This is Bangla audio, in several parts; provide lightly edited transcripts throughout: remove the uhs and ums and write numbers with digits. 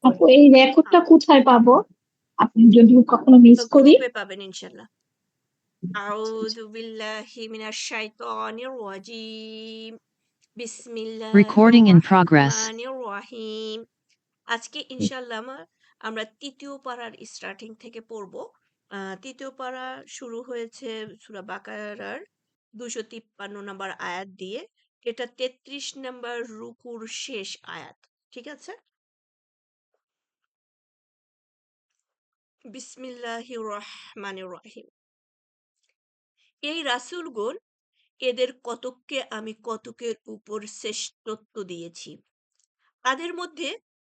আপু এই রেকর্ডটা কোথায় পাবো? আপনি যদি কখনো মিস করি। গ্রুপে পাবেন ইনশাল্লাহ। আউযু বিল্লাহি মিনাশ শাইতানির রাজিম। Recording বিসমিল্লাহির in progress. রহমানির রহিম। আজকে ইনশাল্লাহ আমরা তৃতীয় পারার স্টার্টিং থেকে পড়ব। তৃতীয় পারা শুরু হয়েছে সূরা বাকারার 253 নম্বর আয়াত দিয়ে। এটা 33 নম্বর রুকুর শেষ আয়াত। ঠিক আছে? বিসমিল্লাহির রহমানির রহিম। এই রাসূলগণ, এদের কতককে আমি কতকের উপর শ্রেষ্ঠত্ব দিয়েছি। তাদের মধ্যে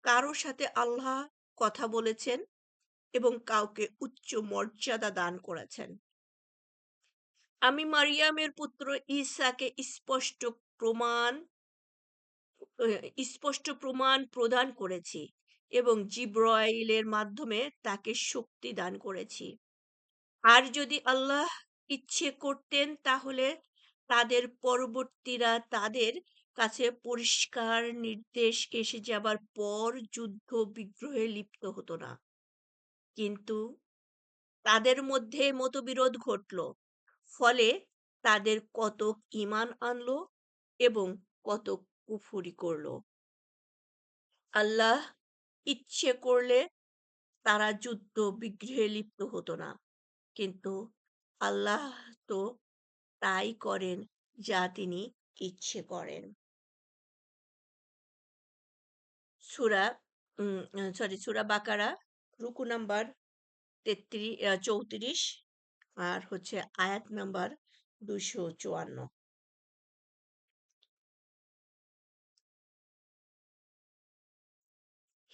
কারো সাথে আল্লাহ কথা বলেছেন এবং কাউকে উচ্চ মর্যাদা দান করেছেন। আমি মারিয়ামের পুত্র ঈসাকে স্পষ্ট প্রমাণ প্রদান করেছি এবং জিবরাইলের মাধ্যমে তাকে শক্তি দান করেছি। আর যদি আল্লাহ ইচ্ছে করতেন তাহলে তাদের পরবর্তীরা তাদের কাছে পরিষ্কার নির্দেশ এসে যাবার পর যুদ্ধ বিগ্রহে লিপ্ত হতো না। কিন্তু তাদের মধ্যে মতবিরোধ ঘটল, ফলে তাদের কতক ঈমান আনলো এবং কতক কুফরি করল। আল্লাহ ইচ্ছে করলে তারা যুদ্ধ বিগ্রহে লিপ্ত হতো না, কিন্তু আল্লাহ তো তাই করেন যা তিনি ইচ্ছে করেন। সূরা বাকারা রুকু নাম্বার 34 আর হচ্ছে আয়াত নাম্বার 254।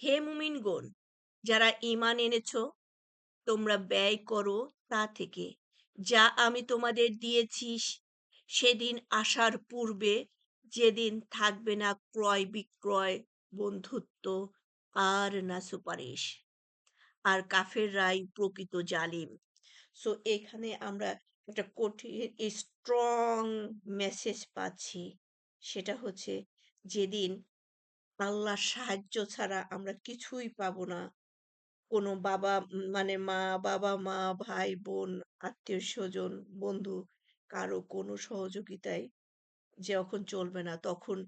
হে মুমিনগণ, যারা ঈমান এনেছ, তোমরা ব্যয় করো তা থেকে যা আমি তোমাদের দিয়েছি, সেদিন আসার পূর্বে, যেদিন থাকবে না ক্রয় বিক্রয়, বন্ধুত্ব আর না সুপারিশ, আর কাফেররাই প্রকৃত জালিম। সো এখানে আমরা একটা কঠিন স্ট্রং মেসেজ পাচ্ছি, সেটা হচ্ছে যেদিন আল্লাহর সাহায্য ছাড়া আমরা কিছুই পাবো না। কোনো মানে মা, ভাই, বোন, আত্মীয়-স্বজন, বন্ধু, কারো কোনো সহযোগিতায় যখন চলবে না, তখন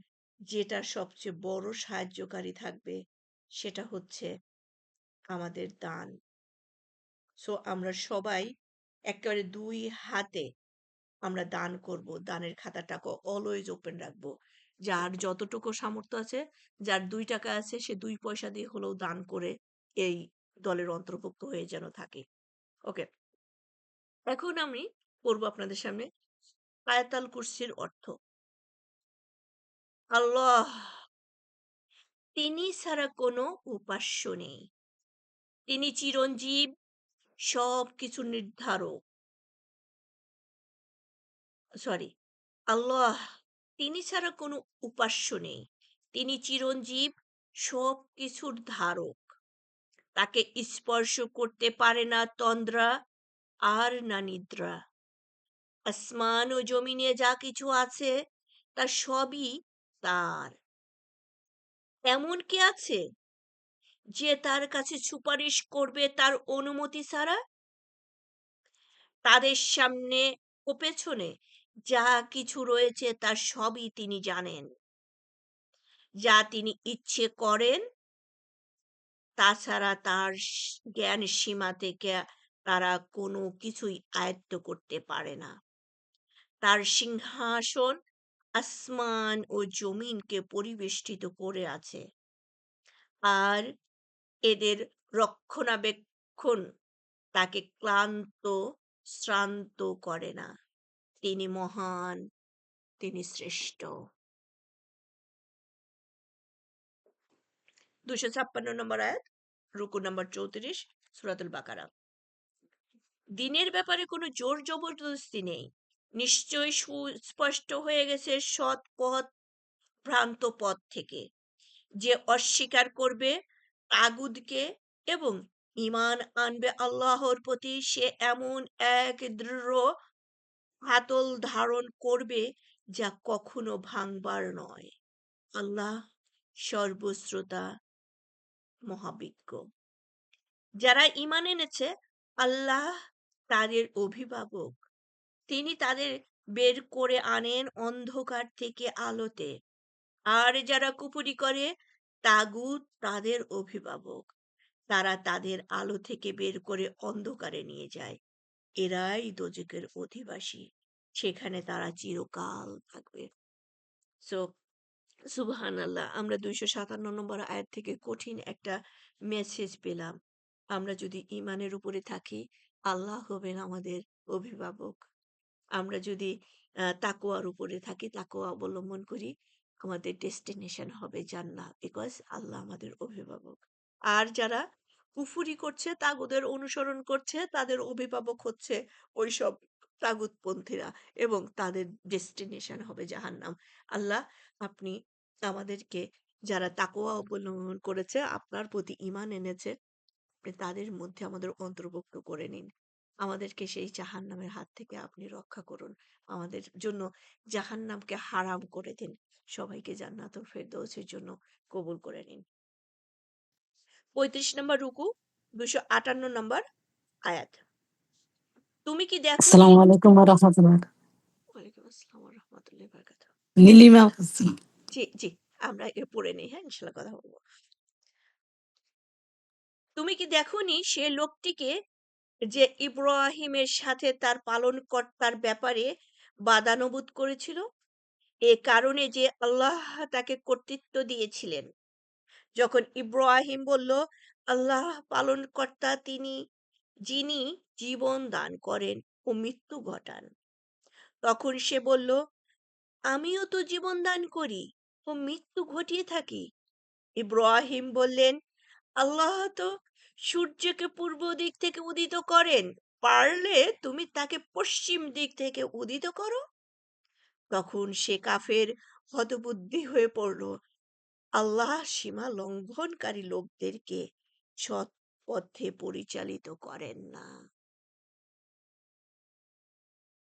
যেটা সবচেয়ে বড় সাহায্যকারী থাকবে সেটা হচ্ছে আমাদের দান। সো আমরা সবাই একেবারে 2 হাতে আমরা দান করব। দানের খাতাটাকে অলওয়েজ ওপেন রাখবো। যার যতটুকু সামর্থ্য আছে, যার 2 টাকা আছে সে 2 পয়সা দিয়ে হলেও দান করে এই দলের অন্তর্ভুক্ত হয়ে যেন থাকে। ওকে। এখন আমি পড়ব আপনাদের সামনে আয়াতুল কুরসির অর্থ। আল্লাহ, তিনি ছাড়া কোনো উপাস্য নেই। তিনি চিরঞ্জীব, সবকিছুর নির্ধারক। সরি, আল্লাহ, তিনি ছাড়া কোনো উপাস্য নেই। তিনি চিরঞ্জীব, সবকিছুর ধারক। তাকে স্পর্শ করতে পারে না তন্দ্রা আর না নিদ্রা। আসমান ও জমিনে যা কিছু আছে তা সবই তার। এমন কে আছে যে তার কাছে সুপারিশ করবে তার অনুমতি ছাড়া? তাদের সামনে ও পেছনে যা কিছু রয়েছে তার সবই তিনি জানেন। যা তিনি ইচ্ছে করেন, তাছাড়া তার জ্ঞান সীমা থেকে তারা কোনো কিছুই আয়ত্ত করতে পারে না। তার সিংহাসন আসমান ও জমিনকে পরিবেষ্টিত করে আছে, আর এদের রক্ষণাবেক্ষণ তাকে শ্রান্ত করে না। তিনি মহান, তিনি শ্রেষ্ঠ। 256 নম্বর আয়াত, রুকু নম্বর 34, সূরাতুল বাকারা। দিনের ব্যাপারে কোনো জোর জবরদস্তি নেই। নিশ্চয়ই সুস্পষ্ট হয়ে গেছে সৎ পথ ভ্রান্ত পথ থেকে। যে অস্বীকার করবে তাগুতকে এবং ঈমান আনবে আল্লাহর প্রতি, সে এমন এক দৃঢ় হাতল ধারণ করবে যা কখনো ভাঙবার নয়। আল্লাহ সর্বশ্রোতা, মহাবিজ্ঞ। যারা ঈমান এনেছে, আল্লাহ তাদের অভিভাবক। তিনি তাদের বের করে আনেন অন্ধকার থেকে আলোতে। আর যারা কুফরি করে, তাগুত তাদের অভিভাবক। তারা তাদের আলো থেকে বের করে অন্ধকারে নিয়ে যায়। এরাই দোজখের অধিবাসী। সেখানে তারা চিরকাল থাকবে। সো সুবহানাল্লাহ, আমরা ২৫৭ নম্বর আয়াত থেকে কঠিন একটা মেসেজ পেলাম। আমরা যদি ঈমানের উপরে থাকি, আল্লাহ হবেন আমাদের অভিভাবক। আমরা যদি তাকওয়ার উপরে থাকি, তাকওয়া অবলম্বন করি, আমাদের ডেস্টিনেশন হবে জান্নাহ। বিকজ আল্লাহ আমাদের অভিভাবক। আর যারা কুফরি করছে, তাগুতের অনুসরণ করছে, তাদের অভিভাবক হচ্ছে ওইসব তাগুতপন্থীরা এবং তাদের ডেস্টিনেশন হবে জাহান্নাম। আল্লাহ, আপনি আমাদেরকে, যারা তাকওয়া অবলম্বন করেছে, আপনার প্রতি ঈমান এনেছে, আপনি তাদের মধ্যে আমাদের অন্তর্ভুক্ত করে নিন। আমাদেরকে সেই জাহান্নামের হাত থেকে আপনি রক্ষা করুন। আমাদের জন্য জাহান্নামকে হারাম করে দিন। সবাইকে জান্নাতুল ফেরদৌসের জন্য কবুল করে নিন। ৩৫ নম্বর রুকু, ২৫৮ নম্বর আয়াত। তুমি কি দেখোনি? আসসালামু আলাইকুম ওয়া রাহমাতুল্লাহ। ওয়ালাইকুম আসসালাম ওয়া রাহমাতুল্লাহি ওয়া বারাকাতুহু। লিলিমা জি, আমরা পড়ে নেই, হ্যাঁ, ইনশাআল্লাহ কথা বলবো। তুমি কি দেখোনি সে লোকটিকে, যে ইব্রাহিমের সাথে তার পালনকর্তার ব্যাপারে বাদানুবোধ করেছিল? এ কারণে যে আল্লাহ তাকে কর্তৃত্ব দিয়েছিলেন। যখন ইব্রাহিম বলল, আল্লাহ পালনকর্তা তিনি, যিনি জীবন দান করেন ও মৃত্যু ঘটান, তখন সে বলল, আমিও তো জীবন দান করি ও মৃত্যু ঘটিয়ে থাকি। ইব্রাহিম বললেন, আল্লাহ তো সূর্যকে পূর্ব দিক থেকে উদিত করেন, পারলে তুমি তাকে পশ্চিম দিক থেকে উদিত করো। তখন সে কাফের হতবুদ্ধি হয়ে পড়ল। আল্লাহ সীমা লঙ্ঘনকারী লোকদেরকে সৎ পথে পরিচালিত করেন না।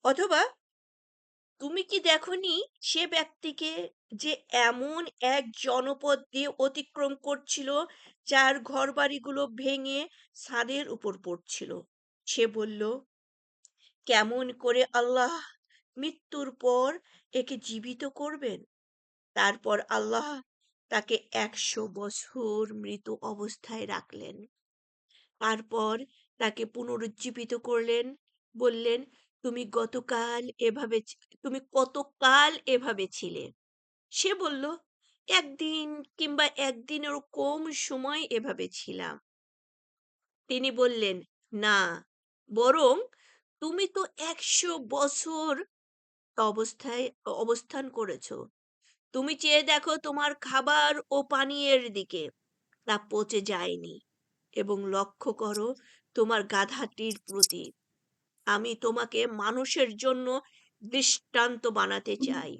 অথবা তুমি কি দেখোনি সে ব্যক্তিকে, যে এমন এক জনপদ দিয়ে অতিক্রম করছিল যার ঘরবাড়িগুলো ভেঙে ছাদের উপর পড়ছিল? সে বলল, কেমন করে আল্লাহ মৃত্যুর পর একে জীবিত করবেন? তারপর আল্লাহ তাকে ১০০ বছর মৃত অবস্থায় রাখলেন। তারপর তাকে পুনরুজ্জীবিত করলেন, বললেন, তুমি কতকাল এভাবে ছিলে? সে বলল, একদিন কিংবা একদিনেরও কম সময় এভাবে ছিলাম। তিনি বললেন, না, বরং তুমি তো ১০০ বছর অবস্থায় অবস্থান করেছ। তুমি চেয়ে দেখো তোমার খাবার ও পানীয়ের দিকে, তা পচে যায়নি, এবং লক্ষ্য করো তোমার গাধাটির প্রতি। আমি তোমাকে মানুষের জন্য দৃষ্টান্ত বানাতে চাই।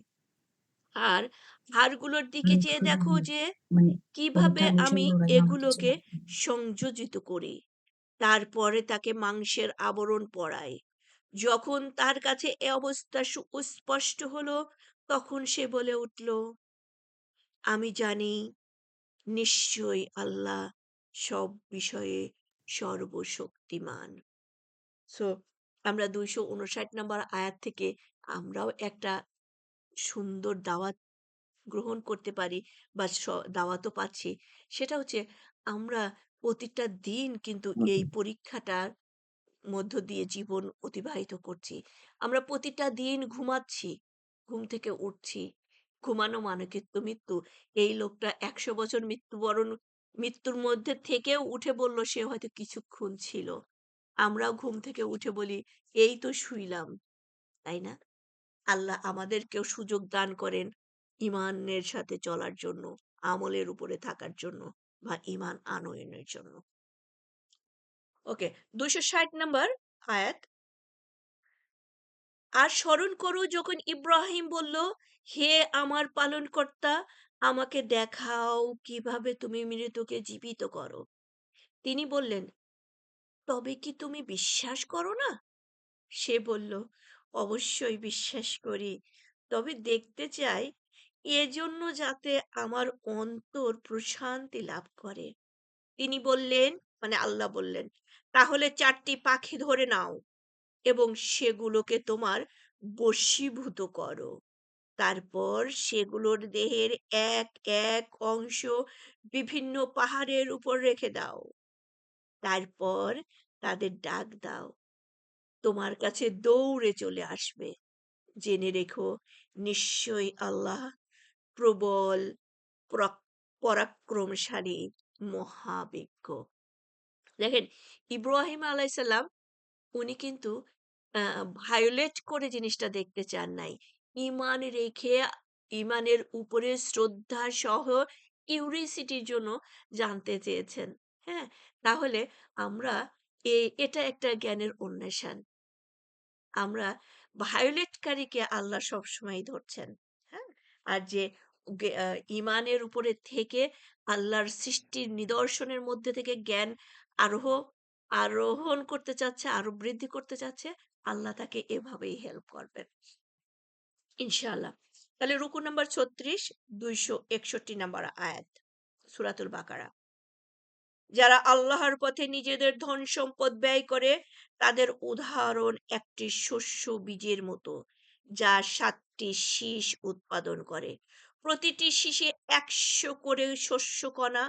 আর হাড়গুলোর দিকে চেয়ে দেখো যে মানে কিভাবে আমি ওরাই আমার কাছে এগুলোকে সংযোজিত করি। তারপরে তাকে মাংসের আবরণ পরাই। যখন তার কাছে এ অবস্থা সুস্পষ্ট হলো, তখন সে বলে উঠল, আমি জানি নিশ্চয়ই আল্লাহ সব বিষয়ে সর্বশক্তিমান। সো আমরা ২৫৯ নম্বর আয়াত থেকে আমরাও একটা সুন্দর দাওয়াত গ্রহণ করতে পারি, বা দাওয়াতও পাচ্ছি। সেটা হচ্ছে, আমরা প্রতিটা দিন কিন্তু এই পরীক্ষাটার মধ্য দিয়ে জীবন অতিবাহিত করছি। আমরা প্রতিটা দিন ঘুমাচ্ছি, ঘুম থেকে উঠছি। ঘুমানো মানে কিন্তু মৃত্যু। এই লোকটা ১০০ বছর মৃত্যুর মধ্যে থেকেও উঠে বলল সে হয়তো কিছুক্ষণ ছিল। আমরাও ঘুম থেকে উঠে বলি, এই তো শুইলাম, তাই না? আল্লাহ আমাদেরকেও সুযোগ দান করেন ঈমানের সাথে চলার জন্য, আমলের উপরে থাকার জন্য, বা ঈমান আনয়নের জন্য। ওকে, ২৬০ নম্বর আয়াত। আর স্মরণ করো যখন ইব্রাহিম বলল, হে আমার পালনকর্তা, আমাকে দেখাও কিভাবে তুমি মৃতকে জীবিত করো। তিনি বললেন, তবে কি তুমি বিশ্বাস করো না? সে বলল, অবশ্যই বিশ্বাস করি, তবে দেখতে চাই, এজন্য যাতে আমার অন্তর প্রশান্তি লাভ করে। তিনি বললেন, মানে আল্লাহ বললেন, তাহলে 4টি পাখি ধরে নাও এবং সেগুলোকে তোমার বশীভূত করো। তারপর সেগুলোর দেহের এক এক অংশ বিভিন্ন পাহাড়ের উপর রেখে দাও। তারপর তাদের ডাক দাও, তোমার কাছে দৌড়ে চলে আসবে। জেনে রেখো, নিশ্চয়ই আল্লাহ প্রবল পরাক্রমশালী, মহাবিজ্ঞ। দেখেন, ইব্রাহিম আলাইসাল্লাম উনি কিন্তু ভায়োলেট করে জিনিসটা দেখতে চান নাই। ঈমান রেখে, ঈমানের উপরে শ্রদ্ধা সহ কিউরিসিটির জন্য জানতে চেয়েছেন। হ্যাঁ? তাহলে আমরা এটা একটা জ্ঞানের অন্বেষণ। আমরা ভায়োলেটকারীকে আল্লাহ সবসময়ই ধরছেন। হ্যাঁ? আর যে ঈমানের উপরে থেকে আল্লাহর সৃষ্টির নিদর্শনের মধ্যে থেকে জ্ঞান আরোহ আরোহণ করতে চাচ্ছে, আরো বৃদ্ধি করতে চাচ্ছে, আল্লাহ তাকে এভাবেই হেল্প করবেন। ইনশাআল্লাহ। তাহলে রুকু নাম্বার 36, 261 নাম্বার আয়াত, সূরাতুল বাকারা। যারা আল্লাহর পথে নিজেদের ধন সম্পদ ব্যয় করে তাদের উদাহরণ একটি শস্য বীজের মতো, যা 7টি শীষ উৎপাদন করে। প্রতিটি শীষে 100 করে শস্যকণা।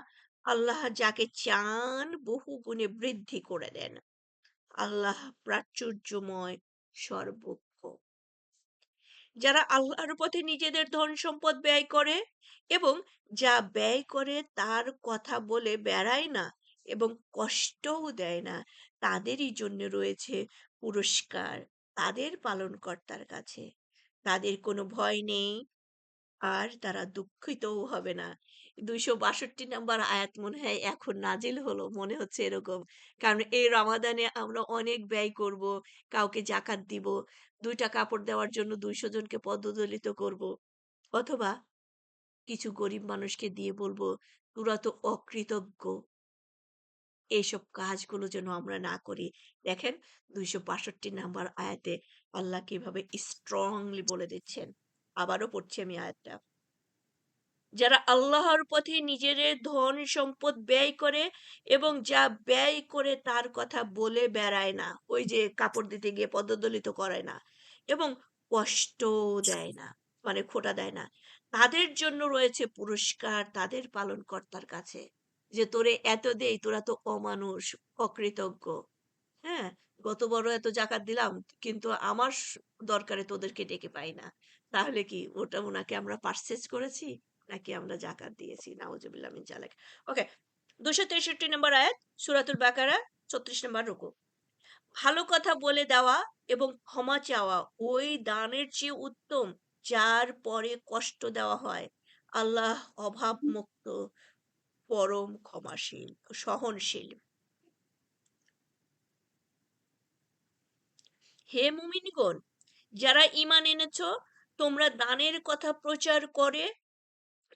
আল্লাহ যাকে চান বহু গুণে বৃদ্ধি করে দেন। আল্লাহ প্রাচুর্যময়, সর্বজ্ঞ। যারা আল্লাহর পথে নিজেদের ধন সম্পদ ব্যয় করে এবং যা ব্যয় করে তার কথা বলে বেড়ায় না এবং কষ্টও দেয় না, তাদেরই জন্য রয়েছে পুরস্কার তাদের পালনকর্তার কাছে। তাদের কোনো ভয় নেই আর তারা দুঃখিতও হবে না। 262 নাম্বার আয়াত মনে হয় এখন নাজিল হলো, মনে হচ্ছে এরকম। কারণ এই রমাদানে আমরা অনেক ব্যয় করব, কাউকে জাকাত দিব, 2টা কাপড় দেওয়ার জন্য 200 জনকে পদদলিত করব, অথবা কিছু গরিব মানুষকে দিয়ে বলবো, তোরা তো অকৃতজ্ঞ। এইসব কাজগুলো যেন আমরা না করি। দেখেন, 262 নাম্বার আয়াতে আল্লাহ কিভাবে স্ট্রংলি বলে দিচ্ছেন। আবারও পড়ছি আমি আয়াতটা। যারা আল্লাহর পথে নিজেদের ধন সম্পদ ব্যয় করে এবং যা ব্যয় করে তার কথা বলে বেড়ায় না, ওই যে কাপড় দিতে গিয়ে পদদলিত করে না এবং কষ্টও দেয় না, মানে খোটা দেয় না, তাদের জন্য রয়েছে পুরস্কার তাদের পালনকর্তার কাছে। যে তোরে এত দেই, তোরা তো অমানুষ, অকৃতজ্ঞ। হ্যাঁ, গত বড় এত জাকাত দিলাম, কিন্তু আমার দরকারে তোদেরকে ডেকে পাই না। তাহলে কি ওটা ওনাকে আমরা পার্সেস করেছি, নাকি আমরা জাকাত দিয়েছি? নাউজুবিল্লাহ মিন জালিক। ওকে, 263 নম্বর আয়াত, সূরাতুল বাকারা, 36 নম্বর রুকু। ভালো কথা বলে দেওয়া এবং ক্ষমা চাওয়া ওই দানের চেয়ে উত্তম যার পরে কষ্ট দেওয়া হয়। আল্লাহ অভাব মুক্ত, পরম ক্ষমাশীল, সহনশীল। হে মুমিনগণ, যারা ঈমান এনেছ, তোমরা দানের কথা প্রচার করে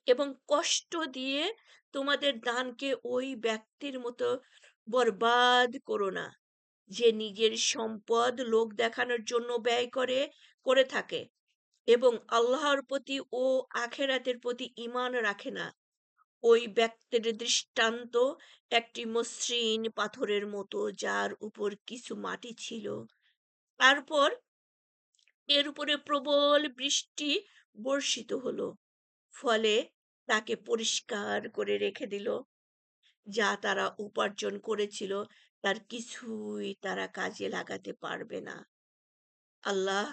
এবং কষ্ট দিয়ে তোমাদের দানকে ওই ব্যক্তির মতো বরবাদ করো না, যে নিজের সম্পদ লোক দেখানোর জন্য ব্যয় করে থাকে এবং আল্লাহর প্রতি ও আখেরাতের প্রতি ঈমান রাখে না। ওই ব্যক্তির দৃষ্টান্ত একটি মসৃণ পাথরের মতো, যার উপর কিছু মাটি ছিল। তারপর এর উপরে প্রবল বৃষ্টি বর্ষিত হলো, ফলে তাকে পরিষ্কার করে রেখে দিল। যা তারা উপার্জন করেছিল তার কিছুই তারা কাজে লাগাতে পারবে না। আল্লাহ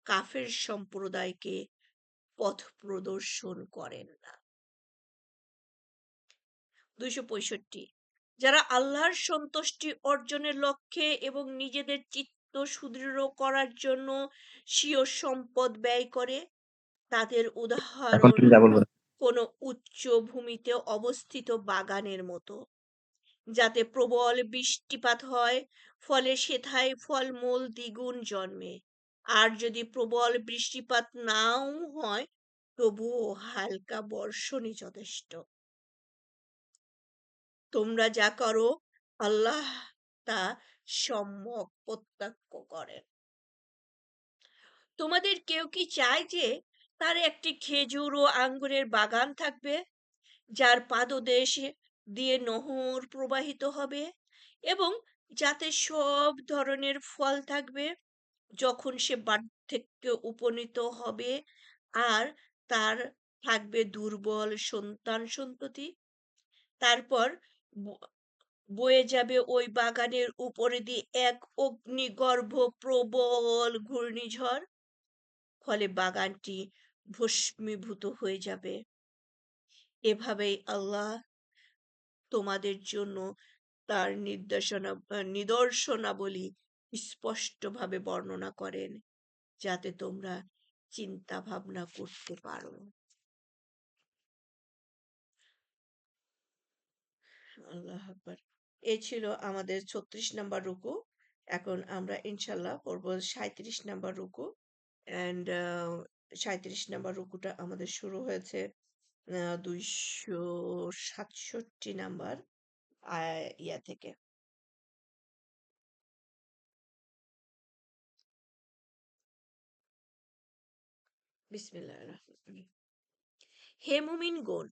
কাফের সম্প্রদায়কে পথ প্রদর্শন করেন না। 265। যারা আল্লাহর সন্তুষ্টি অর্জনের লক্ষ্যে এবং নিজেদের চিত্ত সুদৃঢ় করার জন্য স্বীয় সম্পদ ব্যয় করে, তাদের এখন উদাহরণ তুমি যা বলবো। কোনো উচ্চ ভূমিতে অবস্থিত বাগানের মতো, যাতে প্রবল বৃষ্টিপাত হয়, ফলে সেথায় ফলমূল দ্বিগুণ জন্মে। আর যদি প্রবল বৃষ্টিপাত নাও হয়, তবুও হালকা বর্ষণই যথেষ্ট। তোমরা যা করো আল্লাহ তা সম্যক প্রত্যক্ষ করেন। তোমাদের কেউ কি চায় যে তার একটি খেজুর ও আঙ্গুরের বাগান থাকবে, যার পাদদেশে দিয়ে নহর প্রবাহিত হবে এবং যাতে সব ধরনের ফল থাকবে যখন সে বার্ধক্যে উপনীত হবে, আর তার থাকবে দুর্বল সন্তান সন্ততি। তারপর ব- বয়ে যাবে ওই বাগানের উপরে দিয়ে এক অগ্নিগর্ভ প্রবল ঘূর্ণিঝড়, ফলে বাগানটি ভস্মীভূত হয়ে যাবে। এভাবেই আল্লাহ তোমাদের জন্য তার নিদর্শনাবলী স্পষ্টভাবে বর্ণনা করেন, যাতে তোমরা চিন্তা ভাবনা করতে পারো। আল্লাহ আকবার। এই ছিল আমাদের 36 নম্বর রুকু। এখন আমরা ইনশাল্লাহ পড়ব 37 নম্বর রুকু। অ্যান্ড 37 নম্বর রুকুটা আমাদের শুরু হয়েছে 267 নাম্বার ইয়া থেকে। বিসমিল্লাহির রহমানির রহিম। হে মুমিনগণ,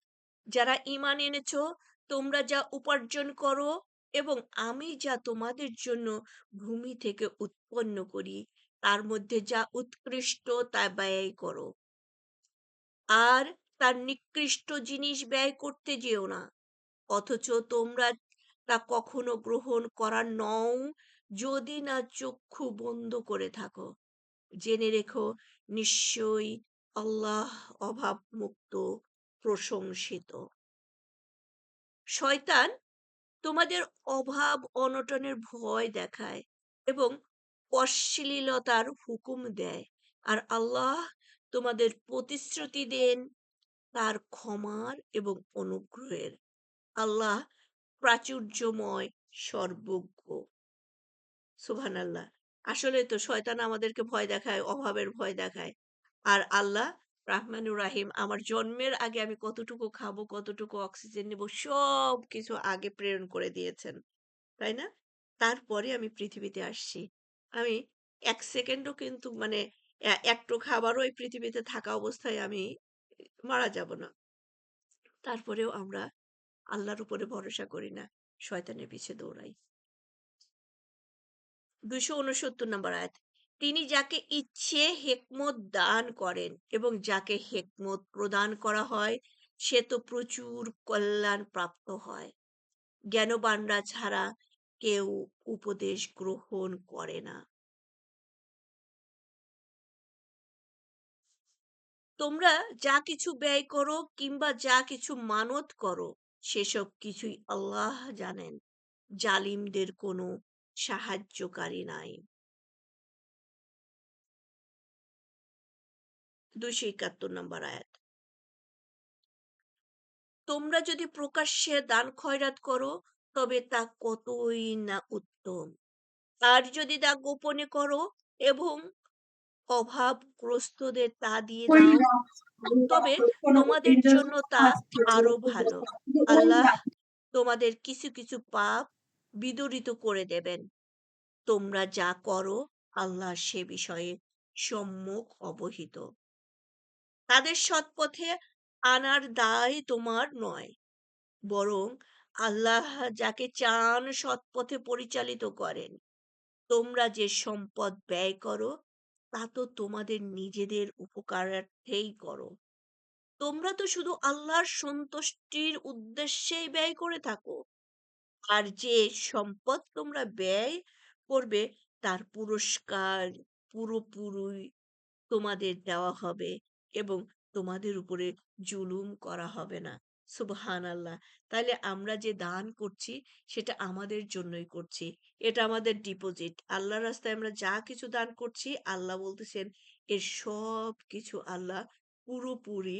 যারা ঈমান এনেছো, তোমরা যা উপার্জন করো এবং আমি যা তোমাদের জন্য ভূমি থেকে উৎপন্ন করি তার মধ্যে যা উৎকৃষ্ট তা ব্যয় করো, আর তার নিকৃষ্ট জিনিস ব্যয় করতে যেও না, অথচ তোমরা তা কখনো গ্রহণ করার নও যদি না চক্ষু বন্ধ করে থাকো। জেনে রেখো, নিশ্চয়ই আল্লাহ অভাবমুক্ত, প্রশংসিত। শয়তান তোমাদের অভাব অনটনের ভয় দেখায় এবং অশ্লীলতার হুকুম দেয়, আর আল্লাহ তোমাদের প্রতিশ্রুতি দেন তার ক্ষমার এবং অনুগ্রহের। আল্লাহ প্রাচুর্যময়, সর্বজ্ঞ। সুবহানাল্লাহ। আসলে তো শয়তান আমাদেরকে ভয় দেখায়, অভাবের ভয় দেখায়। আর আল্লাহ রাহমানুর রাহিম, আমার জন্মের আগে আমি কতটুকু খাবো, কতটুকু অক্সিজেন নেব, সব কিছু আগে প্রেরণ করে দিয়েছেন, তাই না? তারপরে আমি পৃথিবীতে আসছি। আমি 1 সেকেন্ডও কিন্তু মানে একটু খাবারও এই পৃথিবীতে থাকা অবস্থায় আমি মারা যাব না। তারপরেও আমরা আল্লাহর উপরে ভরসা করি না, শয়তানের পিছে দৌড়াই। 269 নম্বর আয়াত। তিনি যাকে ইচ্ছে হেকমত দান করেন এবং যাকে হেকমত প্রদান করা হয় সে তো প্রচুর কল্যাণ প্রাপ্ত হয়। জ্ঞানবানরা ছাড়া কেউ উপদেশ গ্রহণ করে না। তোমরা যা কিছু ব্যয় করো কিংবা যা কিছু মানত করো সেসব কিছুই আল্লাহ জানেন। জালিমদের কোনো সাহায্যকারী নাই। 271 নম্বর আয়াত। তোমরা যদি প্রকাশ্যে দান খয়রাত করো তবে তা কতই না উত্তম, আর যদি তা গোপনে করো এবং অভাবগ্রস্তদের তা দিয়ে দাও তবে তোমাদের জন্য তা আরো ভালো। আল্লাহ তোমাদের কিছু কিছু পাপ বিদরিত করে দেবেন। তোমরা যা করো আল্লাহ সে বিষয়ে সম্যক অবহিত। তাদের সৎপথে আনার দায় তোমার নয়, বরং আল্লাহ যাকে চান সৎপথে পরিচালিত করেন। তোমরা যে সম্পদ ব্যয় করো তা তো তোমাদের নিজেদের উপকারার্থেই করো। তোমরা তো শুধু আল্লাহর সন্তুষ্টির উদ্দেশ্যেই ব্যয় করে থাকো, আর যে সম্পদ তোমরা ব্যয় করবে তার পুরস্কার পুরোপুরি তোমাদের দেওয়া হবে এবং তোমাদের উপরে জুলুম করা হবে না। সুবহানাল্লাহ। তাহলে আমরা যে দান করছি সেটা আমাদের জন্যই করছি। এটা আমাদের ডিপোজিট। আল্লাহর রাস্তায় আমরা যা কিছু দান করছি আল্লাহ বলতেছেন এর সব কিছু আল্লাহ পুরোপুরি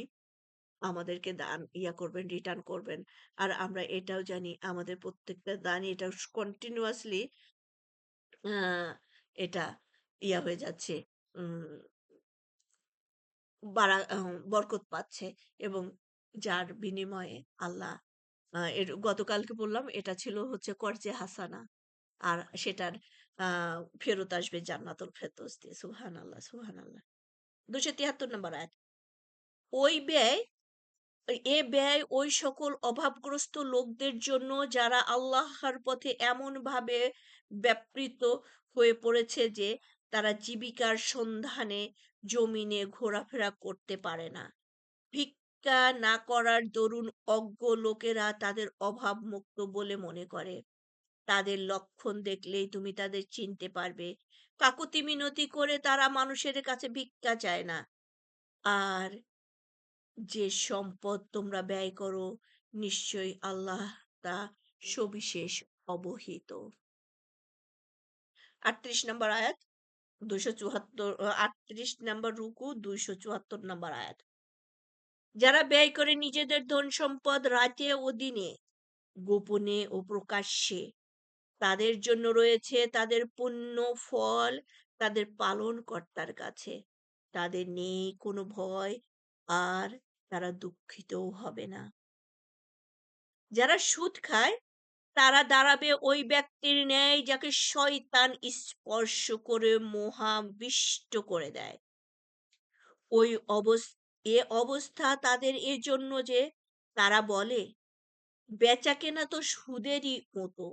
আমাদেরকে দান করবেন, রিটার্ন করবেন। আর আমরা এটাও জানি আমাদের প্রত্যেকটা দানই এটা কন্টিনিউয়াসলি আ এটা হয়ে যাচ্ছে। উম বরকত পাচ্ছে এবং যার বিনিময়ে আল্লাহ এর গতকালকে বললাম এটা ছিল হচ্ছে কর্জে হাসানা, আর সেটার ফেরত আসবে জান্নাতুল ফেরদৌস দিয়ে। সুবহানাল্লাহ, সুবহানাল্লাহ। 273 নম্বর আয়াত। ওই ব্যয় এ ব্যয় ওই সকল অভাবগ্রস্ত লোকদের জন্য যারা আল্লাহর পথে এমনভাবে ব্যাপৃত হয়ে পড়েছে যে তারা জীবিকার সন্ধানে জমিনে ঘোরাফেরা করতে পারে না। ভিক্ষা না করার দরুন অজ্ঞ লোকেরা তাদের অভাব মুক্ত বলে মনে করে। তাদের লক্ষণ দেখলেই তুমি তাদের চিনতে পারবে। কাকুতি মিনতি করে তারা মানুষের কাছে ভিক্ষা চায় না। আর যে সম্পদ তোমরা ব্যয় করো, নিশ্চয়ই আল্লাহ তা সবিশেষ অবহিত। 38 নম্বর আয়াত, 274, 38 নম্বর রুকু, 274 নম্বর আয়াত। যারা ব্যয় করে নিজেদের ধন সম্পদ রাতে ও দিনে, গোপনে ও প্রকাশ্যে, তাদের জন্য রয়েছে তাদের পুণ্য ফল তাদের পালনকর্তার কাছে। তাদের নেই কোনো ভয়, আর তারা দুঃখিতও হবে না। যারা সুদ খায় তারা দাঁড়াবে ওই ব্যক্তির ন্যায় যাকে শয়তান স্পর্শ করে মোহাবিষ্ট করে দেয়। ওই অবস্থা তাদের এজন্য যে তারা বলে, বেচা কেনা তো সুদেরই মতো,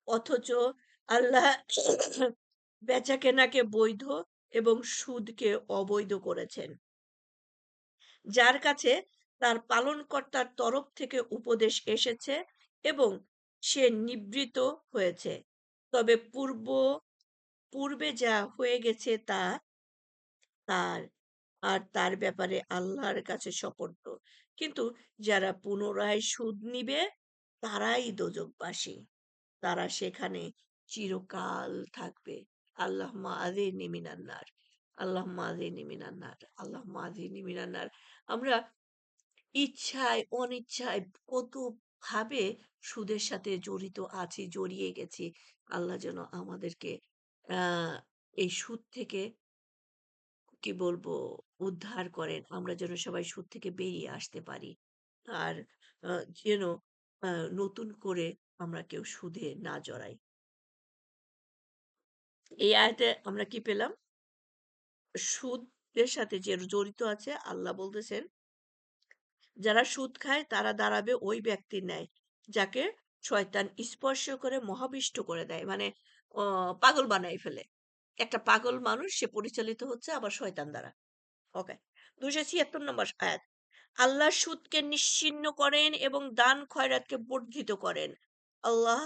অথচ আল্লাহ বেচা কেনাকে বৈধ এবং সুদকে অবৈধ করেছেন। যার কাছে তার পালনকর্তার তরফ থেকে উপদেশ এসেছে এবং সে নিবৃত হয়েছে, তবে পূর্বে যা হয়ে গেছে তা তার, আর তার ব্যাপারে আল্লাহর কাছে সোপর্দ। কিন্তু যারা পুনরায় সুদ নিবে তারাই দোজখবাসী, তারা সেখানে চিরকাল থাকবে। আল্লাহ আজিনি মিনান্নার, আল্লাহ আজিনি মিনান্নার, আল্লাহ আজিনি মিনান্নার। আমরা ইচ্ছায় অনিচ্ছায় কত ভাবে সুদের সাথে জড়িত আছি, জড়িয়ে গেছি। আল্লাহ যেন আমাদেরকে এই সুদ থেকে কি বলবো উদ্ধার করেন, আমরা যেন সবাই সুদ থেকে বেরিয়ে আসতে পারি। আর যেন নতুন করে আমরা কেউ সুদে না জড়াই। এই আয়াতে আমরা কি পেলাম? সুদের সাথে যে জড়িত আছে, আল্লাহ বলতেছেন যারা সুদ খায় তারা দাঁড়াবে ওই ব্যক্তির ন্যায় যাকে শয়তান স্পর্শ করে মহাবিষ্ট করে দেয়, মানে পাগল বানাই ফেলে। একটা পাগল মানুষ সে পরিচালিত হচ্ছে আবার শয়তান দ্বারা। ওকে, 276 নম্বর আয়াত। আল্লাহ সুদকে নিশ্চিহ্ন করেন এবং দান খয়রাতকে বর্ধিত করেন। আল্লাহ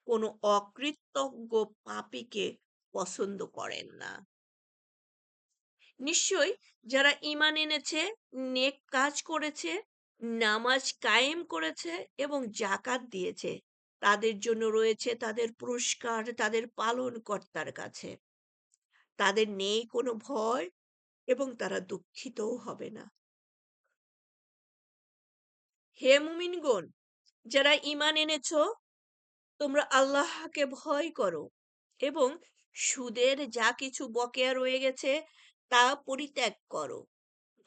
কোনো অকৃতজ্ঞ পাপীকে পছন্দ করেন না। নিশ্চয়ই যারা ঈমান এনেছে, নেক কাজ করেছে, নামাজ কায়েম করেছে এবং যাকাত দিয়েছে, তাদের জন্য রয়েছে তাদের পুরস্কার তাদের পালনকর্তার কাছে। তাদের নেই কোনো ভয় এবং তারা দুঃখিতও হবে না। হে মুমিনগণ, যারা ঈমান এনেছো, তোমরা আল্লাহকে ভয় করো এবং সুদের যা কিছু বকেয়া রয়ে গেছে তা পরিত্যাগ করো,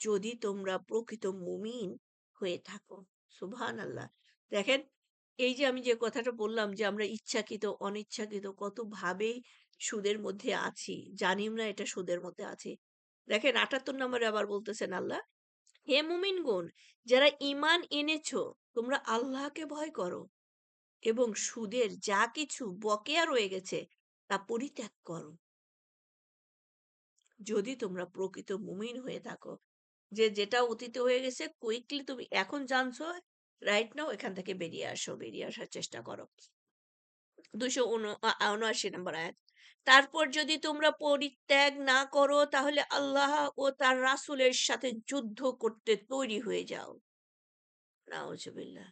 যদি তোমরা প্রকৃত মুমিন হয়ে থাকো। সুবহানাল্লাহ। দেখেন, এই যে আমি যে কথাটা বললাম যে আমরা ইচ্ছাকৃত অনিচ্ছাকৃত কত ভাবেই সুদের মধ্যে আছি, জানিও না এটা সুদের মধ্যে আছি। দেখেন 78 নম্বরে আবার বলতেছেন আল্লাহ, হে মুমিনগণ, যারা ঈমান এনেছো, তোমরা আল্লাহকে ভয় করো এবং সুদের যা কিছু বকেয়া রয়ে গেছে তা পরিত্যাগ করো, যদি তোমরা প্রকৃত মুমিন হয়ে থাকো। যে যেটা অতীতে হয়ে গেছে কুইকলি তুমি এখন জানছো, রাইট নাও এখান থেকে বেরিয়ে আসো, বেরিয়ে আসার চেষ্টা করো। 279 নম্বর আয়াত। তারপর যদি তোমরা পরিত্যাগ না করো তাহলে আল্লাহ ও তার রাসূলের সাথে যুদ্ধ করতে তৈরি হয়ে যাও। নাউজুবিল্লাহ।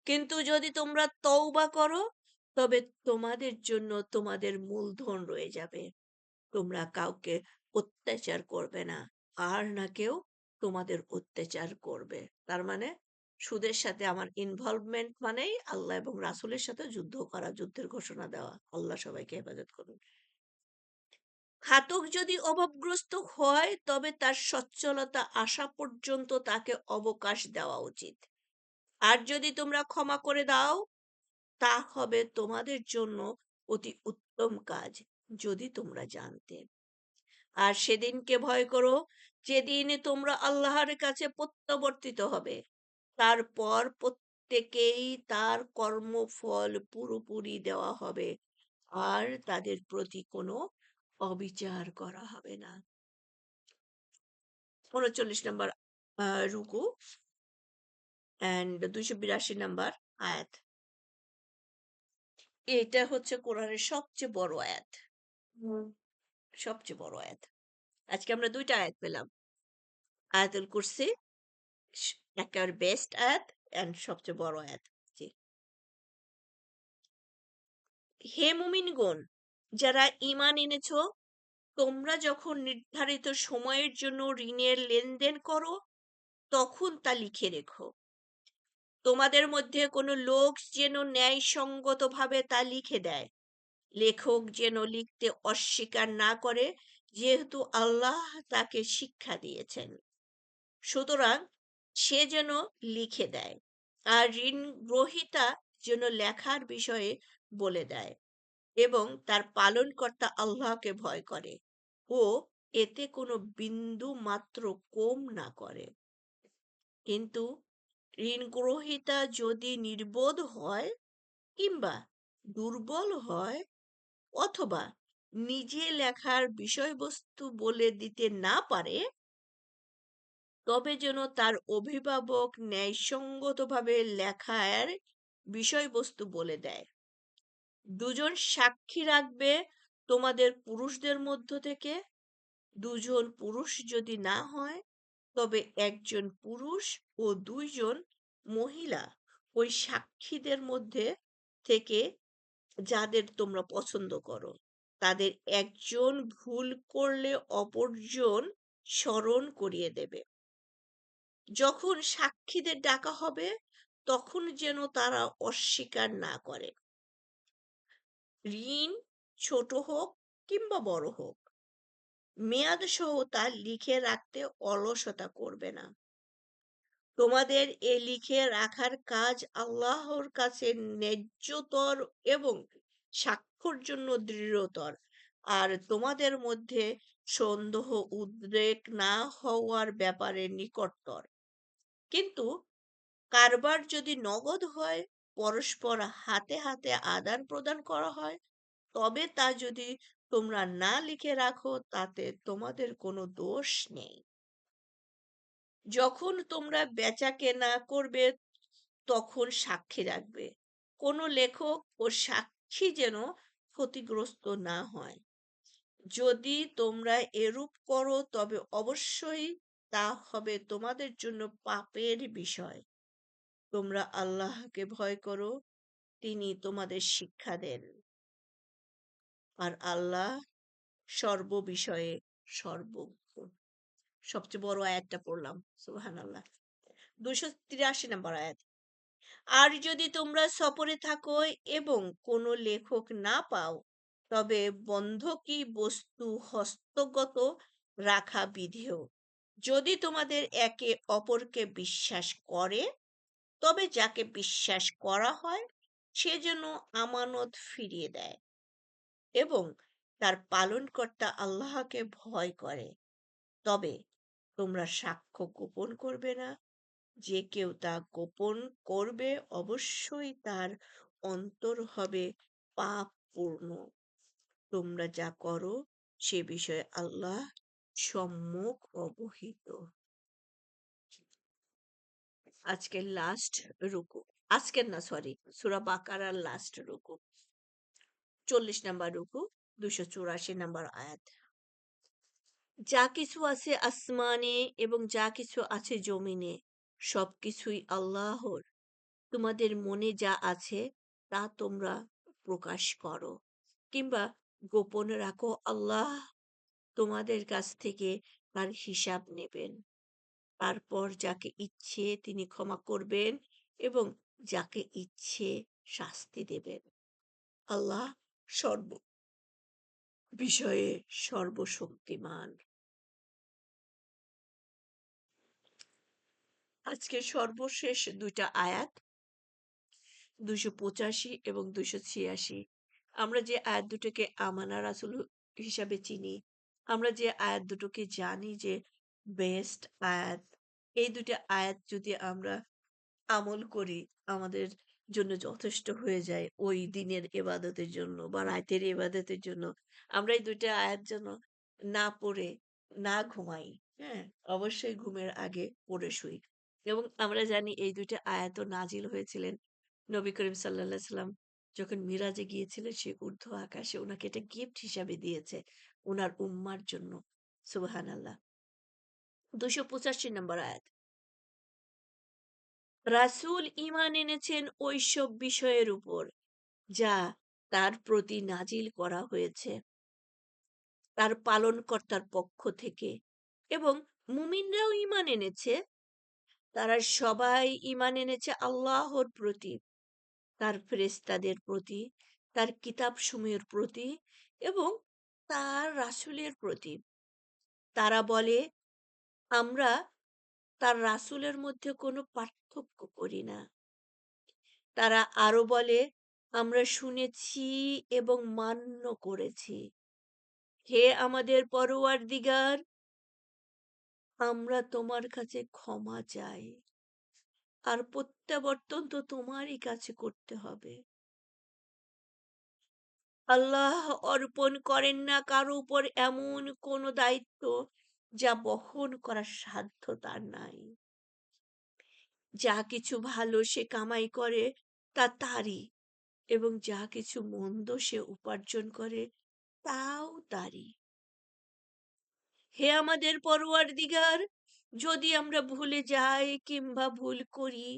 কিন্তু যদি তোমরা তওবা করো তবে তোমাদের জন্য তোমাদের মূলধন রয়ে যাবে। তোমরা কাউকে অত্যাচার করবে না, আর না কেউ তোমাদের অত্যাচার করবে। তার মানে সুদের সাথে আমার ইনভলভমেন্ট মানেই আল্লাহ এবং রাসূলের সাথে যুদ্ধ করা, যুদ্ধের ঘোষণা দেওয়া। আল্লাহ সবাইকে হেফাজত করুন। ঘাতক যদি অভাবগ্রস্ত হয় তবে তার সচ্ছলতা আসা পর্যন্ত তাকে অবকাশ দেওয়া উচিত। আর যদি তোমরা ক্ষমা করে দাও তা হবে তোমাদের জন্য অতি উত্তম কাজ, যদি তোমরা জানতে। আর সেদিনকে ভয় করো যেদিন তোমরা আল্লাহর কাছে প্রত্যাবর্তিত হবে, তারপর প্রত্যেকেই তার কর্মফল পুরোপুরি দেওয়া হবে, আর তাদের প্রতি কোনো অবিচার করা হবে না। 39 নম্বর রুকু অ্যান্ড 282 নম্বর আয়াত। এটা হচ্ছে কোরআনের সবচেয়ে বড় আয়াত, সবচেয়ে বড় আয়াত। আজকে আমরা দুইটা আয়াত পেলাম, আয়াতুল কুরসি একেবারে বেস্ট আয়াত এন্ড সবচেয়ে বড় আয়াত। জি। হে মুমিনগণ, যারা ঈমান এনেছো, তোমরা যখন নির্ধারিত সময়ের জন্য ঋণের লেনদেন করো, তখন তা লিখে রেখো। তোমাদের মধ্যে কোনো লোক যেন ন্যায়সঙ্গতভাবে তা লিখে দেয়। লেখক যেন লিখতে অস্বীকার না করে, যেহেতু আল্লাহ তাকে শিক্ষা দিয়েছেন। সুতরাং সে যেন লিখে দেয়, আর ঋণ গ্রহীতা যেন লেখার বিষয়ে বলে দেয় এবং তার পালনকর্তা আল্লাহকে ভয় করে ও এতে কোনো বিন্দু মাত্র কম না করে। কিন্তু ঋণ গ্রহীতা যদি নির্বোধ হয় কিংবা দুর্বল হয় অথবা নিজে লেখার বিষয়বস্তু বলে দিতে না পারে, তবে যেন তার অভিভাবক ন্যায়সঙ্গতভাবে লেখার বিষয়বস্তু বলে দেয়। দুজন সাক্ষী রাখবে তোমাদের পুরুষদের মধ্য থেকে। দুজন পুরুষ যদি না হয়, তবে একজন পুরুষ ও দুইজন মহিলা ওই সাক্ষীদের মধ্যে থেকে যাদের তোমরা পছন্দ করো। তাদের একজন ভুল করলে অপরজন স্মরণ করিয়ে দেবে। যখন সাক্ষীদের ডাকা হবে, তখন যেন তারা অস্বীকার না করে। ঋণ ছোট হোক কিংবা বড় হোক, মেয়াদ সহ তা লিখে রাখতে অলসতা করবে না। তোমাদের এ লিখে রাখার কাজ আল্লাহর কাছে ন্যায্যতর এবং সাক্ষ্যর জন্য দৃঢ়তর, আর তোমাদের মধ্যে সন্দেহ উদ্রেক না হওয়ার ব্যাপারে নিকটতর। কিন্তু কারবার যদি নগদ হয়, পরস্পর হাতে হাতে আদান প্রদান করা হয়, তবে তা যদি তোমরা না লিখে রাখো, তাতে তোমাদের কোনো দোষ নেই। যখন তোমরা বেচা কেনা করবে, তখন সাক্ষী রাখবে। কোনো লেখক ও সাক্ষী যেন ক্ষতিগ্রস্ত না হয়। যদি তোমরা এরূপ করো, তবে অবশ্যই তা হবে তোমাদের জন্য পাপের বিষয়। তোমরা আল্লাহকে ভয় করো, তিনি তোমাদের শিক্ষা দেন, আর আল্লাহ সর্ববিষয়ে সর্বজ্ঞ। সবচেয়ে বড় আয়াতটা পড়লাম, সুবহানাল্লাহ। 283 নম্বর আয়াত। আর যদি তোমরা সফরে থাকো এবং কোনো লেখক না পাও, তবে বন্ধকি বস্তু হস্তগত রাখা বিধেয়। যদি তোমাদের একে অপরকে বিশ্বাস করে, তবে যাকে বিশ্বাস করা হয় সে যেন আমানত ফিরিয়ে দেয় এবং তার পালনকর্তা আল্লাহকে ভয় করে। তবে তোমরা সাক্ষ্য গোপন করবে না। যে কেউ তা গোপন করবে, অবশ্যই তার অন্তর হবে পাপপূর্ণ। তোমরা যা করো সে বিষয়ে আল্লাহ সম্যক অবহিত। আজকের লাস্ট রুকু, আজকের না সরি, সূরা বাকারার লাস্ট রুকু, 40 নম্বর রুকু, 284 নম্বর আয়াত। যা কিছু আছে আসমানে এবং যা কিছু আছে জমিনে, সবকিছুই আল্লাহর। তোমাদের মনে যা আছে তা তোমরা প্রকাশ করো কিংবা গোপন রাখো, আল্লাহ তোমাদের কাছ থেকে তার হিসাব নেবেন। তারপর যাকে ইচ্ছে তিনি ক্ষমা করবেন এবং যাকে ইচ্ছে শাস্তি দেবেন। আল্লাহ সর্ব বিষয়ে সর্বশক্তিমান। আজকে সর্বশেষ দুইটা আয়াত, 285 এবং 286। আমরা যে আয়াত দুটোকে আমানা রাসূল হিসাবে চিনি, আমরা যে আয়াত দুটোকে জানি যে বেস্ট আয়াত। এই ২ টা আয়াত যদি আমরা আমল করি, আমাদের জন্য যথেষ্ট হয়ে যায় ওই দিনের ইবাদতের জন্য বা রাতের ইবাদতের জন্য। আমরা এই ২ টা আয়াত যেন না পড়ে না ঘুমাই, হ্যাঁ? অবশ্যই ঘুমের আগে পড়ে শুই। এবং আমরা জানি এই ২ টা আয়াতও নাজিল হয়েছিলেন নবী করিম সাল্লাল্লাহু আলাইহি সাল্লাম যখন মিরাজে গিয়েছিলেন সেই ঊর্ধ্ব আকাশে উনাকে এটা গিফট হিসাবে দিয়েছে উনার উম্মার জন্য। সুবহানাল্লাহ। ২৮৫ নম্বর আয়াত। রাসূল ঈমান এনেছেন ঐসব বিষয়ের উপর যা তার প্রতি নাজিল করা হয়েছে তার পালনকর্তার পক্ষ থেকে এবং মুমিনরাও ঈমান এনেছে তারা সবাই ঈমান এনেছে আল্লাহর প্রতি তার ফেরেশতাদের প্রতি তার কিতাবসমূহের প্রতি এবং তার রাসূলের প্রতি তারা বলে আমরা তার রাসূলের মধ্যে কোনো পার্থক্য করি না তারা আরো বলে আমরা শুনেছি এবং মান্য করেছি হে আমাদের পরওয়ারদিগার আমরা তোমার কাছে ক্ষমা চাই আর প্রত্যাবর্তন তো তোমারই কাছে করতে হবে আল্লাহ অর্পণ করেন না কারো উপর এমন কোনো দায়িত্ব যা বহন করার সাধ্য তার নাই যা কিছু ভালো সে কামাই করে তা তারই এবং যা কিছু মন্দ সে উপার্জন করে তাও তারই হে আমাদের পরওয়ারদিগার যদি আমরা ভুলে যাই কিংবা ভুল করি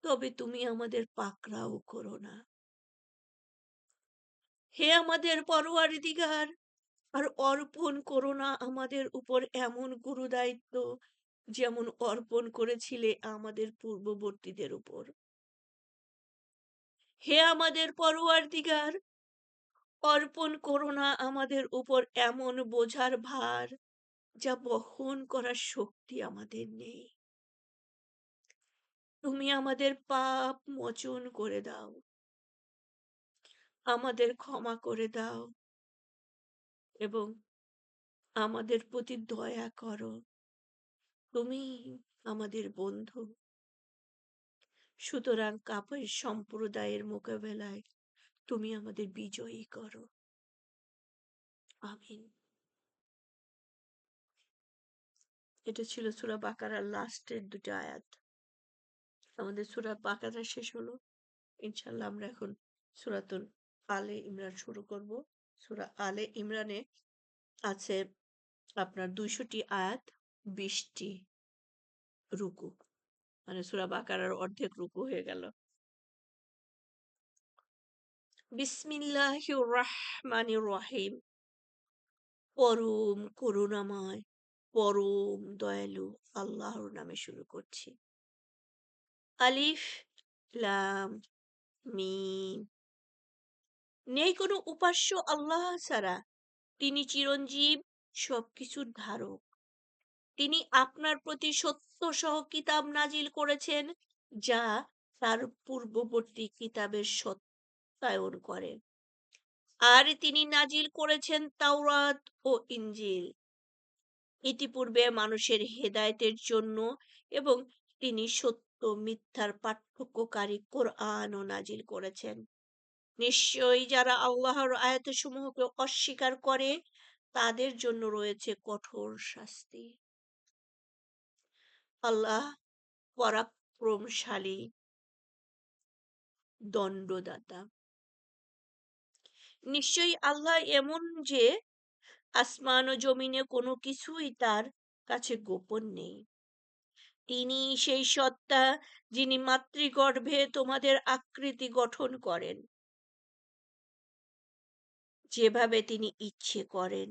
তবে তুমি আমাদের পাকড়াও করো না হে আমাদের পরওয়ারদিগার আর অর্পণ করো না আমাদের উপর এমন গুরুদায়িত্ব যেমন অর্পণ করেছিলে আমাদের পূর্ববর্তীদের উপর হে আমাদের পরওয়ারদিগার অর্পণ করো না আমাদের উপর এমন বোঝার ভার যা বহন করার শক্তি আমাদের নেই তুমি আমাদের পাপ মোচন করে দাও আমাদের ক্ষমা করে দাও এবং আমাদের প্রতি দয়া করো তুমি আমাদের বন্ধু সুতরাং কাফের সম্প্রদায়ের মোকাবেলায় তুমি আমাদের বিজয়ী করো আমিন এটা ছিল সূরা বাকারার লাস্টের ২টা আয়াত আমাদের সূরা বাকারা শেষ হলো ইনশাআল্লাহ আমরা এখন সূরাতুল আলে ইমরান শুরু করব সূরা আলে ইমরানে আছে আপনার ২০০টি আয়াত ২০টি রুকু মানে সূরা বাকারার অর্ধেক রুকু হয়ে গেল বিসমিল্লাহির রহমানির রহিম পরম করুণাময় পরম দয়ালু আল্লাহর নামে শুরু করছি আলিফ লাম মিম নেই কোনো উপাস্য আল্লাহ ছাড়া তিনি চিরঞ্জীব সবকিছুর ধারক তিনি আপনার প্রতি সত্য সহ কিতাব নাজিল করেছেন যা তার পূর্ববর্তী কিতাবের সত্যায়ন করে আর তিনি নাজিল করেছেন তাওরাত ও ইনজিল ইতিপূর্বে মানুষের হেদায়েতের জন্য এবং তিনি সত্য মিথ্যার পার্থক্যকারী কোরআনও নাজিল করেছেন নিশ্চয়ই যারা আল্লাহর আয়াতসমূহকে অস্বীকার করে তাদের জন্য রয়েছে কঠোর শাস্তি আল্লাহ পরাক্রমশালী দণ্ডদাতা নিশ্চয়ই আল্লাহ এমন যে আসমান ও জমিনে কোনো কিছুই তার কাছে গোপন নেই তিনি সেই সত্তা যিনি মাতৃগর্ভে তোমাদের আকৃতি গঠন করেন যেভাবে তিনি ইচ্ছে করেন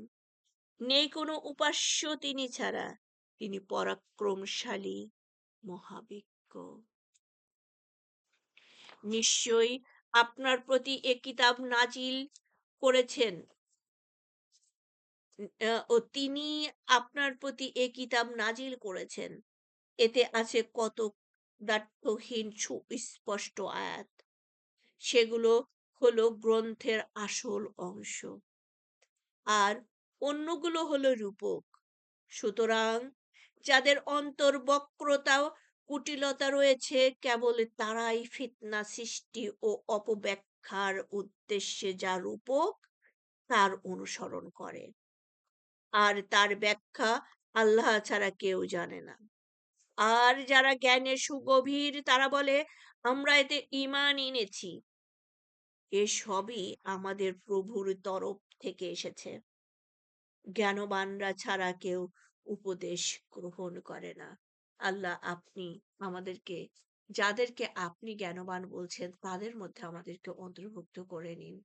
নেই কোনো উপাস্য তিনি ছাড়া তিনি পরাক্রমশালী মহাবিজ্ঞ নিশ্চয়ই আপনার প্রতি এ কিতাব নাজিল করেছেন ও তিনি আপনার প্রতি এ কিতাব নাজিল করেছেন এতে আছে কত দ্ব্যর্থহীন সুস্পষ্ট আয়াত সেগুলো হলো গ্রন্থের আসল অংশ আর অন্যগুলো হলো রূপক সুতরাং যাদের অন্তর বক্রতা কুটিলতা রয়েছে, কেবল তারাই ফিতনা সৃষ্টি ও অপব্যাখ্যার উদ্দেশ্যে যা রূপক তার অনুসরণ করে, আর তার ব্যাখ্যা আল্লাহ ছাড়া কেউ জানে না। আর যারা জ্ঞানে সুগভীর তারা বলে, আমরা এতে ঈমান এনেছি, এসবই আমাদের প্রভুর তরফ থেকে এসেছে। জ্ঞানবানরা ছাড়া কেউ উপদেশ গ্রহণ করে না। আল্লাহ, আপনি আমাদেরকে, যাদেরকে আপনি জ্ঞানবান বলছেন তাদের মধ্যে আমাদেরকে অন্তর্ভুক্ত করে নিন।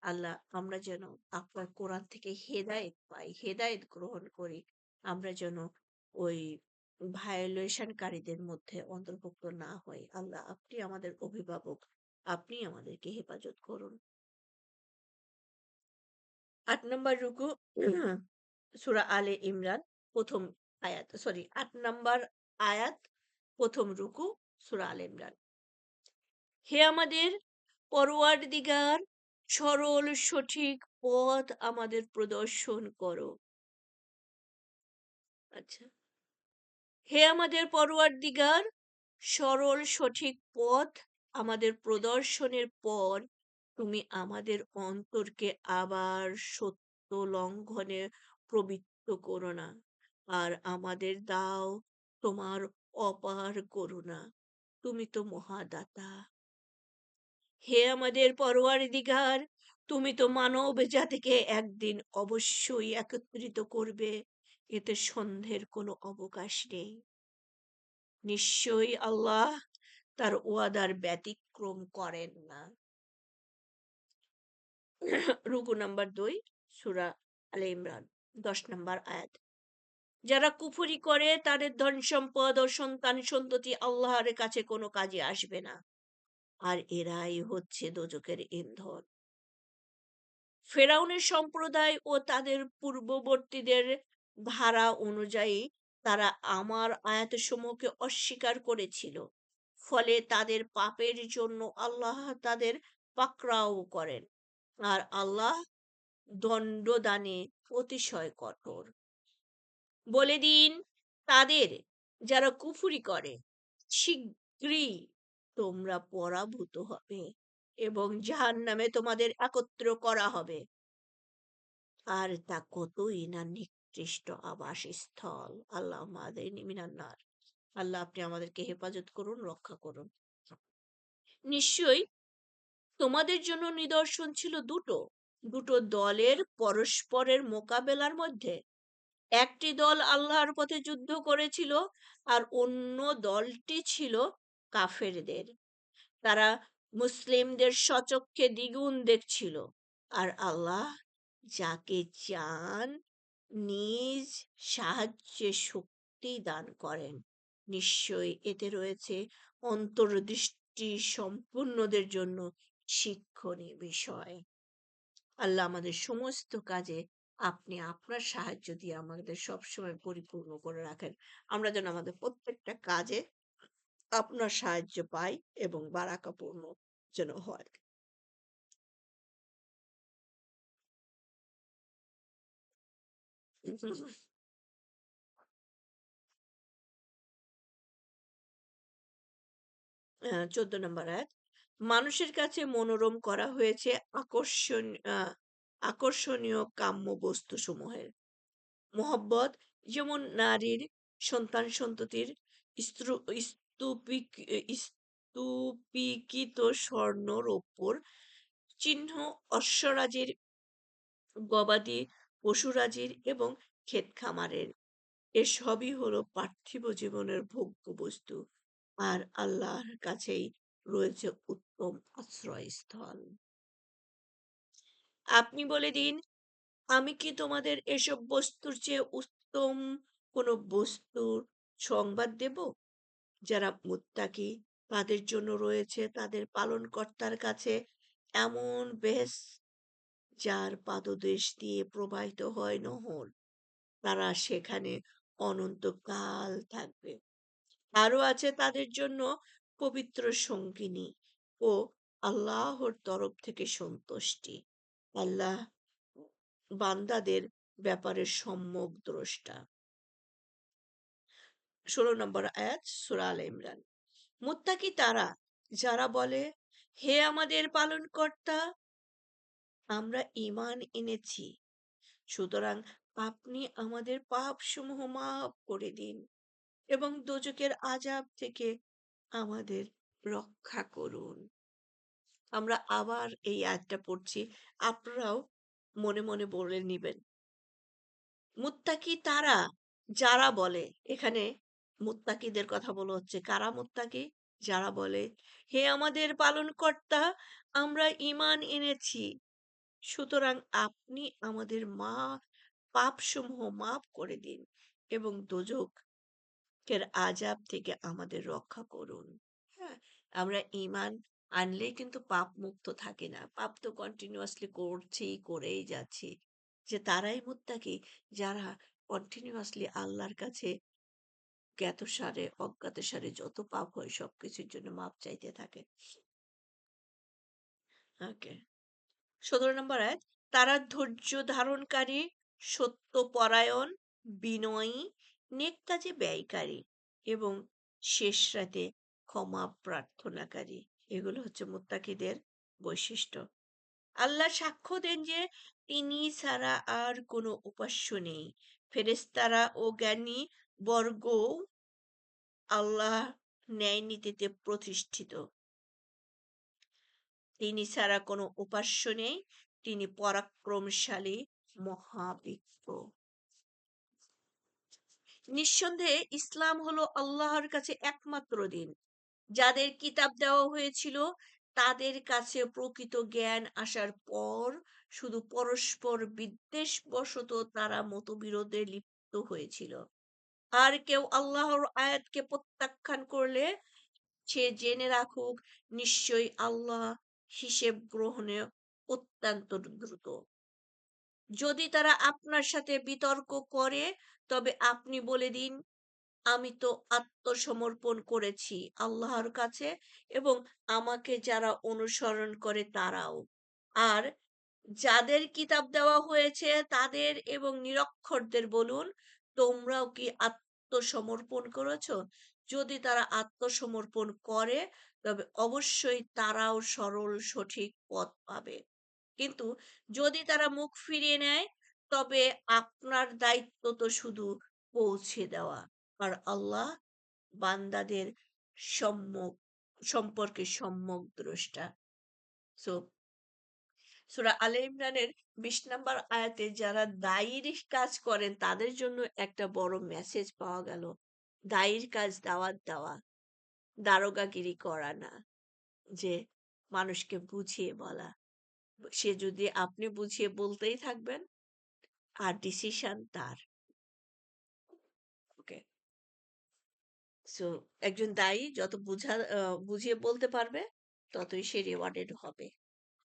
আল্লাহ, আমরা যেন আপনার কোরআন থেকে হেদায়েত পাই, হেদায়েত গ্রহণ করি। আমরা যেন ওই ভায়োলেশনকারীদের মধ্যে অন্তর্ভুক্ত না হই। আল্লাহ, আপনি আমাদের অভিভাবক, আপনি আমাদেরকে হেফাজত করুন। ৮ নম্বর রুকু, সূরা আলে ইমরান প্রথম আয়াত, ৮ নম্বর আয়াত, প্রথম রুকু, সূরা আলে ইমরান। হে আমাদের পরওয়ারদিগার, সরল সঠিক পথ আমাদের প্রদর্শন করো। আচ্ছা, হে আমাদের পরওয়ারদিগার, সরল সঠিক পথ আমাদের প্রদর্শনের পর তুমি আমাদের অন্তরকে আবার সত্য লঙ্ঘনে প্রবৃত্ত করো না, আর আমাদের দাও তোমার অপার করুণা, তুমি তো মহাদাতা। হে আমাদের পরওয়ারদিগার, তুমি তো মানব জাতিকে একদিন অবশ্যই একত্রিত করবে, এতে সন্দেহের কোনো অবকাশ নেই। নিশ্চয়ই আল্লাহ তার ওয়াদার ব্যতিক্রম করেন না। রুকু নাম্বার 2, সূরা আলে ইমরান 10 নম্বর আয়াত। যারা কুফরি করে তাদের ধন সম্পদ ও সন্তান সন্ততি আল্লাহর কাছে কোনো কাজে আসবে না, আর এরাই হচ্ছে দোজখের ইন্ধন। ফেরাউনের সম্প্রদায় ও তাদের পূর্ববর্তীদের ধারা অনুযায়ী তারা আমার আয়াতসমূহকে অস্বীকার করেছিল, ফলে তাদের পাপের জন্য আল্লাহ তাদের পাকড়াও করেন, আর আল্লাহ দণ্ডদানে অতিশয় কঠোর। বলে দিন তাদের, যারা কুফরি করে, শীঘ্রই তোমরা পরাভূত হবে এবং জাহান্নামে তোমাদের একত্র করা হবে, আর তা কতই না নিকৃষ্ট আবাসস্থল। আল্লাহ মিনান্নার। আল্লাহ, আপনি আমাদেরকে হেফাজত করুন, রক্ষা করুন। নিশ্চয়ই তোমাদের জন্য নিদর্শন ছিল দুটো দলের পরস্পরের মোকাবেলার মধ্যে। একটি দল আল্লাহর পথে যুদ্ধ করেছিল, আর অন্য দলটি ছিল কাফেরদের। তারা মুসলিমদের স্বচক্ষে দ্বিগুণ দেখছিল, আর আল্লাহ যাকে চান নিজ সাহায্যে শক্তি দান করেন। নিশ্চয়ই এতে রয়েছে অন্তর্দৃষ্টি সম্পূর্ণদের জন্য শিক্ষণীয় বিষয়। আল্লাহ, আমাদের সমস্ত কাজে আপনি আপনার সাহায্য দিয়ে আমাদের সবসময় পরিপূর্ণ করে রাখেন। আমরা যেন আমাদের প্রত্যেকটা কাজে আপনার সাহায্য পাই এবং বারাকাপূর্ণ যেন হয়। আহ, 14 নম্বর আয়াত। মানুষের কাছে মনোরম করা হয়েছে আকর্ষণীয় কাম্য বস্তু সমূহের মহব্বত, যেমন নারীর, সন্তান সন্ততির, স্তূপিকৃত স্বর্ণ রৌপ্যর চিহ্ন, অশ্বরাজির, গবাদি পশুরাজির এবং ক্ষেত খামারের। এসবই হলো পার্থিব জীবনের ভোগ্য বস্তু, আর আল্লাহর কাছেই রয়েছে উত্তম আশ্রয়স্থল। আপনি বলে দিন, আমি কি তোমাদের এসব বস্তুর চেয়ে উত্তম কোনো বস্তুর সংবাদ দেব? যারা মুত্তাকি, তাদের জন্য রয়েছে তাদের পালনকর্তার কাছে এমন বেহেশত, যার পাদদেশ দিয়ে প্রবাহিত হয় নহর, তারা সেখানে অনন্তকাল থাকবে। আরো আছে তাদের জন্য পবিত্র সঙ্গিনী ও আল্লাহর তরফ থেকে সন্তুষ্টি। আল্লাহ বান্দাদের ব্যাপারে সম্যক দ্রষ্টা। 16 নম্বর আয়াত সূরা আলে ইমরান। মুত্তাকি তারা যারা বলে, হে আমাদের পালনকর্তা, আমরা ঈমান এনেছি, সুতরাং আপনি আমাদের পাপসমূহ মাফ করে দিন এবং দোজখের আযাব থেকে আমাদের রক্ষা করুন। আমরা আবার এই আয়াতটা পড়ছি, আপনারাও মনে মনে বলে নিবেন। মুত্তাকি তারা যারা বলে, এখানে মুত্তাকিদের কথা বলা হচ্ছে। কারা মুত্তাকি? যারা বলে, হে আমাদের পালনকর্তা, আমরা ঈমান এনেছি, সুতরাং আপনি আমাদের পাপসমূহ মাফ করে দিন এবং দোজখের আযাব থেকে আমাদের রক্ষা করুন। হ্যাঁ, আমরা ঈমান আনলেই কিন্তু পাপ মুক্ত থাকি না। পাপ তো কন্টিনিউয়াসলি করছি, করেই যাচ্ছি। যে তারাই মুত্তাকি যারা কন্টিনিউয়াসলি আল্লাহর কাছে জ্ঞাতসারে অজ্ঞাতসারে যত পাপ হয় সবকিছুর জন্য মাপ চাইতে থাকে। ওকে, 17 নম্বর আয়াত, তারা ধৈর্য ধারণকারী, সত্যপরায়ণ, বিনয়ী, নেক কাজে ব্যয়কারী এবং শেষ রাতে ক্ষমা প্রার্থনাকারী। এগুলো হচ্ছে মুত্তাকিদের বৈশিষ্ট্য। আল্লাহ সাক্ষ্য দেন যে তিনি ছাড়া আর কোনো উপাস্য নেই। ফেরেশতারা ও জ্ঞানী বর্গও আল্লাহ ন্যায় নীতিতে প্রতিষ্ঠিত। তিনি ছাড়া কোনো উপাস্য নেই, তিনি পরাক্রমশালী, মহাবিজ্ঞ। নিঃসন্দেহে ইসলাম হলো আল্লাহর কাছে একমাত্র দিন। যাদের কিতাব দেওয়া হয়েছিল তাদের কাছে প্রকৃত জ্ঞান আসার পর শুধু পরস্পর বিদ্বেষবশত তারা মতবিরোধে লিপ্ত হয়েছিল। আর কেউ আল্লাহর আয়াতকে প্রত্যাখ্যান করলে সে জেনে রাখুক, নিশ্চয়ই আল্লাহ হিসেব গ্রহণে অত্যন্ত দ্রুত। যদি তারা আপনার সাথে বিতর্ক করে তবে আপনি বলে দিন, আমি তো আত্মসমর্পণ করেছি আল্লাহর কাছে এবং আমাকে যারা অনুসরণ করে তারাও। আর যাদের কিতাব দেওয়া হয়েছে তাদের এবং নিরক্ষরদের বলুন, তোমরাও কি আত্মসমর্পণ করেছ? যদি তারা আত্মসমর্পণ করে তবে অবশ্যই তারাও সরল সঠিক পথ পাবে। কিন্তু যদি তারা মুখ ফিরিয়ে নেয় তবে আপনার দায়িত্ব তো শুধু পৌঁছে দেওয়া, আর আল্লাহ বান্দাদের সম্যক সম্পর্কে সম্যক দ্রষ্টা। সো সূরা আলে ইমরানের 20 নম্বর আয়াতে যারা দায়ীর কাজ করেন তাদের জন্য একটা বড় মেসেজ পাওয়া গেল। দায়ীর কাজ দাওয়াত দেওয়া, দারোগাগিরি করা না, যে মানুষকে বুঝিয়ে বলা। সে যদি আপনি বুঝিয়ে বলতেই থাকবেন আর ডিসিশন তার। ওকে, সো একজন দায়ী যত বুঝিয়ে বলতে পারবে ততই সে রিওয়ার্ডেড হবে।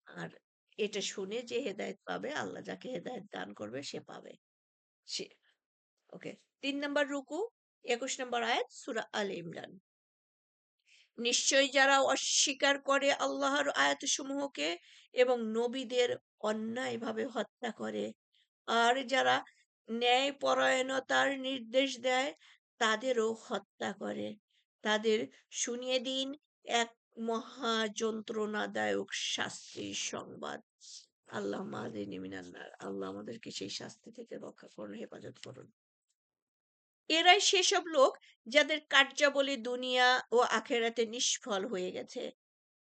আর এটা শুনে যে হেদায়েত পাবে, আল্লাহ যাকে হেদায়েত দান করবে সে পাবে। সে ওকে, 3 নম্বর রুকু, 21 নম্বর আয়াত সূরা আলে ইমরান। নিশ্চয়ই যারা অস্বীকার করে আল্লাহর আয়াতসমূহকে এবং নবীদের অন্যায়ভাবে হত্যা করে আর যারা ন্যায় পরায়ণতার নির্দেশ দেয় তাদেরও হত্যা করে, তাদের শুনিয়ে দিন এক মহা যন্ত্রণাদায়ক শাস্তির সংবাদ। আল্লাহ মিনান্নার, আল্লাহ আমাদেরকে সেই শাস্তি থেকে রক্ষা করুন, হেফাজত করুন। এরাই সেসব লোক যাদের কার্যাবলী দুনিয়া ও আখেরাতে নিষ্ফল হয়ে গেছে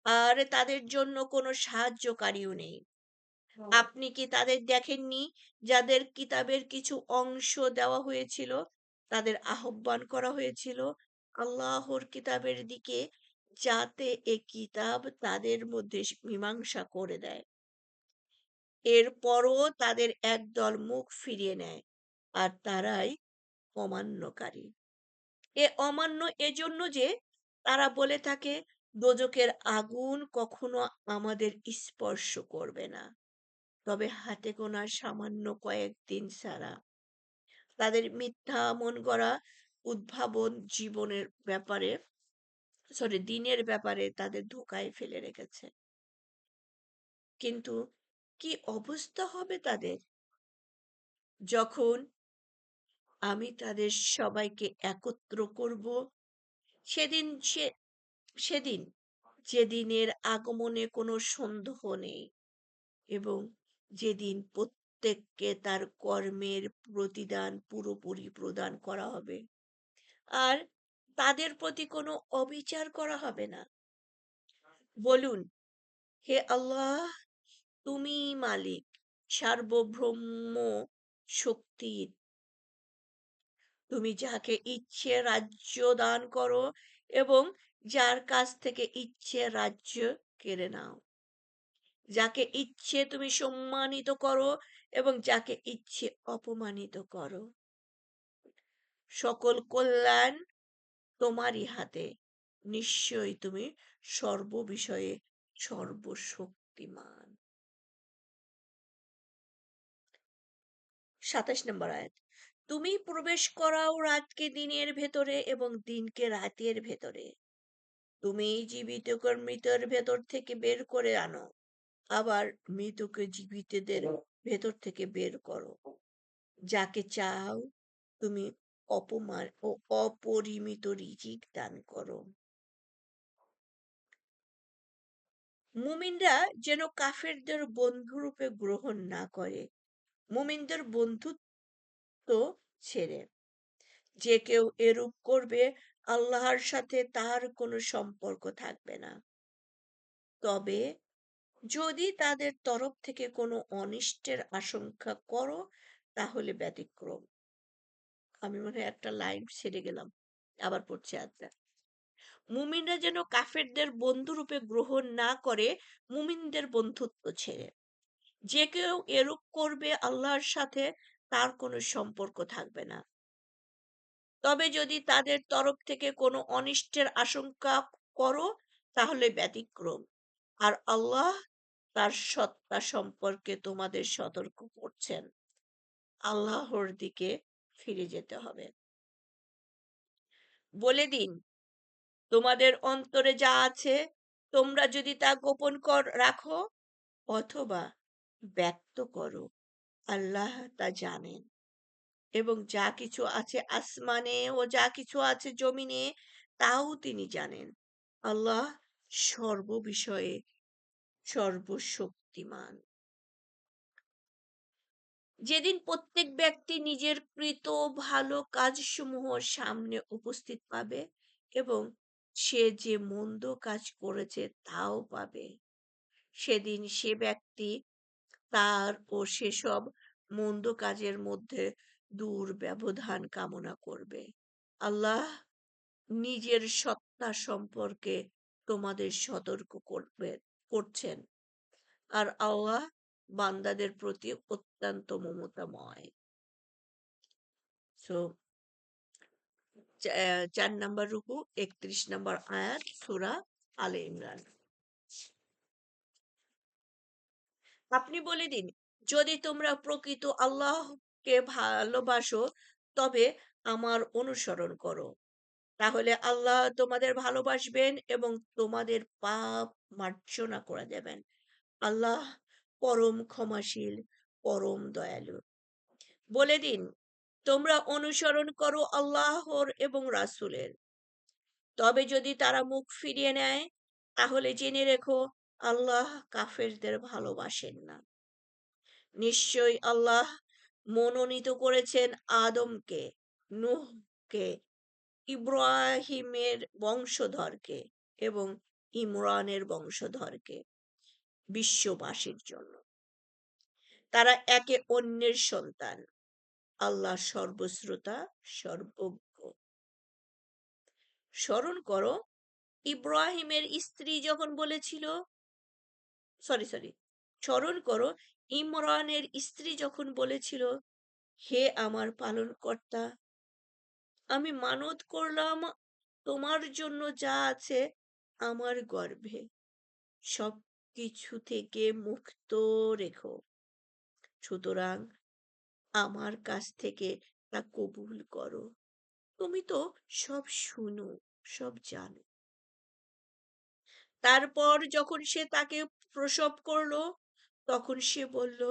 আর তাদের জন্য কোনো সাহায্যকারীও নেই। আপনি কি তাদের দেখেননি যাদের কিতাবের কিছু অংশ দেওয়া হয়েছিল, তাদের আহ্বান করা হয়েছিল আল্লাহর কিতাবের দিকে, যাতে এ কিতাব তাদের মধ্যে মীমাংসা করে দেয়। এরপরও তাদের একদল মুখ ফিরিয়ে নেয় আর তারাই অমান্যকারী। এ অমান্য এজন্য যে তারা বলে থাকে, দোজখের আগুন কখনো আমাদের স্পর্শ করবে না, তবে হাতে গোনা সামান্য কয়েকদিন ছাড়া। তাদের মিথ্যা মন গড়া উদ্ভাবন দিনের ব্যাপারে তাদের ধোঁকায় ফেলে রেখেছে। কিন্তু কি অবস্থা হবে তাদের যখন আমি তাদের সবাইকে একত্র করব সেদিন সেদিন যেদিনের আগমনে কোনো সন্দেহ নেই এবং যেদিন প্রত্যেককে তার কর্মের প্রতিদান পুরোপুরি প্রদান করা হবে আর তাদের প্রতি কোনো অবিচার করা হবে না। বলুন, হে আল্লাহ, তুমি মালিক, সার্বভৌম শক্তির। তুমি যাকে ইচ্ছে রাজ্য দান করো এবং যার কাছ থেকে ইচ্ছে রাজ্য কেড়ে নাও। যাকে ইচ্ছে তুমি সম্মানিত করো এবং যাকে ইচ্ছে অপমানিত করো। সকল কল্যাণ তোমারই হাতে। নিশ্চয়ই তুমি সর্ববিষয়ে সর্বশক্তিমান। ২৭ নম্বর আয়াত। তুমি প্রবেশ করাও রাতকে দিনের ভেতরে এবং দিনকে রাতের ভেতরে। তুমি জীবিতকে মৃতের ভেতর থেকে বের করে আনো, আবার মৃতকে জীবিতদের ভেতর থেকে বের করো। যাকে চাও তুমি অপমান ও অপরিমিত রিজিক দান করো। মুমিনরা যেন কাফেরদের বন্ধুরূপে গ্রহণ না করে, মুমিনদের বন্ধুত্ব ছেড়ে। যে কেউ এরূপ করবে আল্লাহর সাথে তার কোনো সম্পর্ক থাকবে না। তবে যদি তাদের তরফ থেকে কোনো অনিষ্টের আশঙ্কা করো তাহলে ব্যতিক্রম। আমি মনে হয় একটা লাইন ছেড়ে গেলাম, আবার পড়ছি। আচ্ছা, মুমিনরা যেন কাফেরদের বন্ধুরূপে গ্রহণ না করে মুমিনদের বন্ধুত্ব ছেড়ে। যে কেউ এরূপ করবে আল্লাহর সাথে তার কোনো সম্পর্ক থাকবে না। তবে যদি তাদের তরফ থেকে কোনো অনিষ্টের আশঙ্কা করো তাহলে ব্যতিক্রম। আর আল্লাহ তার সত্তা সম্পর্কে তোমাদের সতর্ক করছেন। আল্লাহর দিকে ফিরে যেতে হবে। বলে দিন, তোমাদের অন্তরে যা আছে তোমরা যদি তা গোপন রাখো অথবা ব্যক্ত করো, আল্লাহ তা জানেন। এবং যা কিছু আছে আসমানে ও যা কিছু আছে জমিনে তাও তিনি জানেন। আল্লাহ সর্ববিষয়ে সর্বশক্তিমান। যেদিন প্রত্যেক ব্যক্তি নিজের কৃত ভালো কাজসমূহ সামনে উপস্থিত পাবে এবং সে যে মন্দ কাজ করেছে তাও পাবে, সেদিন সে ব্যক্তি তার ও সেসব মন্দ কাজের মধ্যে দূর ব্যবধান কামনা করবে। আল্লাহ নিজের সত্তা সম্পর্কে তোমাদের সতর্ক করছেন আর আল্লাহ বান্দাদের প্রতি অত্যন্ত মমতাময়। সো ৪ নম্বর রুকু ৩১ নম্বর আয়াত সূরা আলে ইমরান। আপনি বলে দিন, যদি তোমরা প্রকৃত আল্লাহকে ভালোবাসো তবে আমার অনুসরণ করো, তাহলে আল্লাহ তোমাদের ভালোবাসবেন এবং তোমাদের পাপ মার্জনা করে দেবেন। আল্লাহ পরম ক্ষমাশীল, পরম দয়ালু। বলে দিন, তোমরা অনুসরণ করো আল্লাহর এবং রাসূলের। তবে যদি তারা মুখ ফিরিয়ে নেয় তাহলে জেনে রেখো আল্লাহ কাফেরদের ভালোবাসেন না। নিশ্চয়ই আল্লাহ মনোনীত করেছেন আদমকে, নূহকে, ইব্রাহিমের বংশধরকে এবং ইমরানের বংশধরকে বিশ্ববাসীর জন্য। তারা একে অন্যের সন্তান। আল্লাহ সর্বশ্রোতা, সর্বজ্ঞ। স্মরণ করো, ইব্রাহিমের স্ত্রী যখন বলেছিল, স্মরণ করো ইমরানের স্ত্রী যখন বলেছিল, হে আমার পালনকর্তা, আমি মানত করলাম তোমার জন্য যা আছে আমার গর্ভে সব কিছু থেকে মুক্ত রেখো, সুতরাং আমার কাছ থেকে তা কবুল করো। তুমি তো সব শুনো, সব জানো। তারপর যখন সে তাকে প্রসব করলো তখন সে বলল,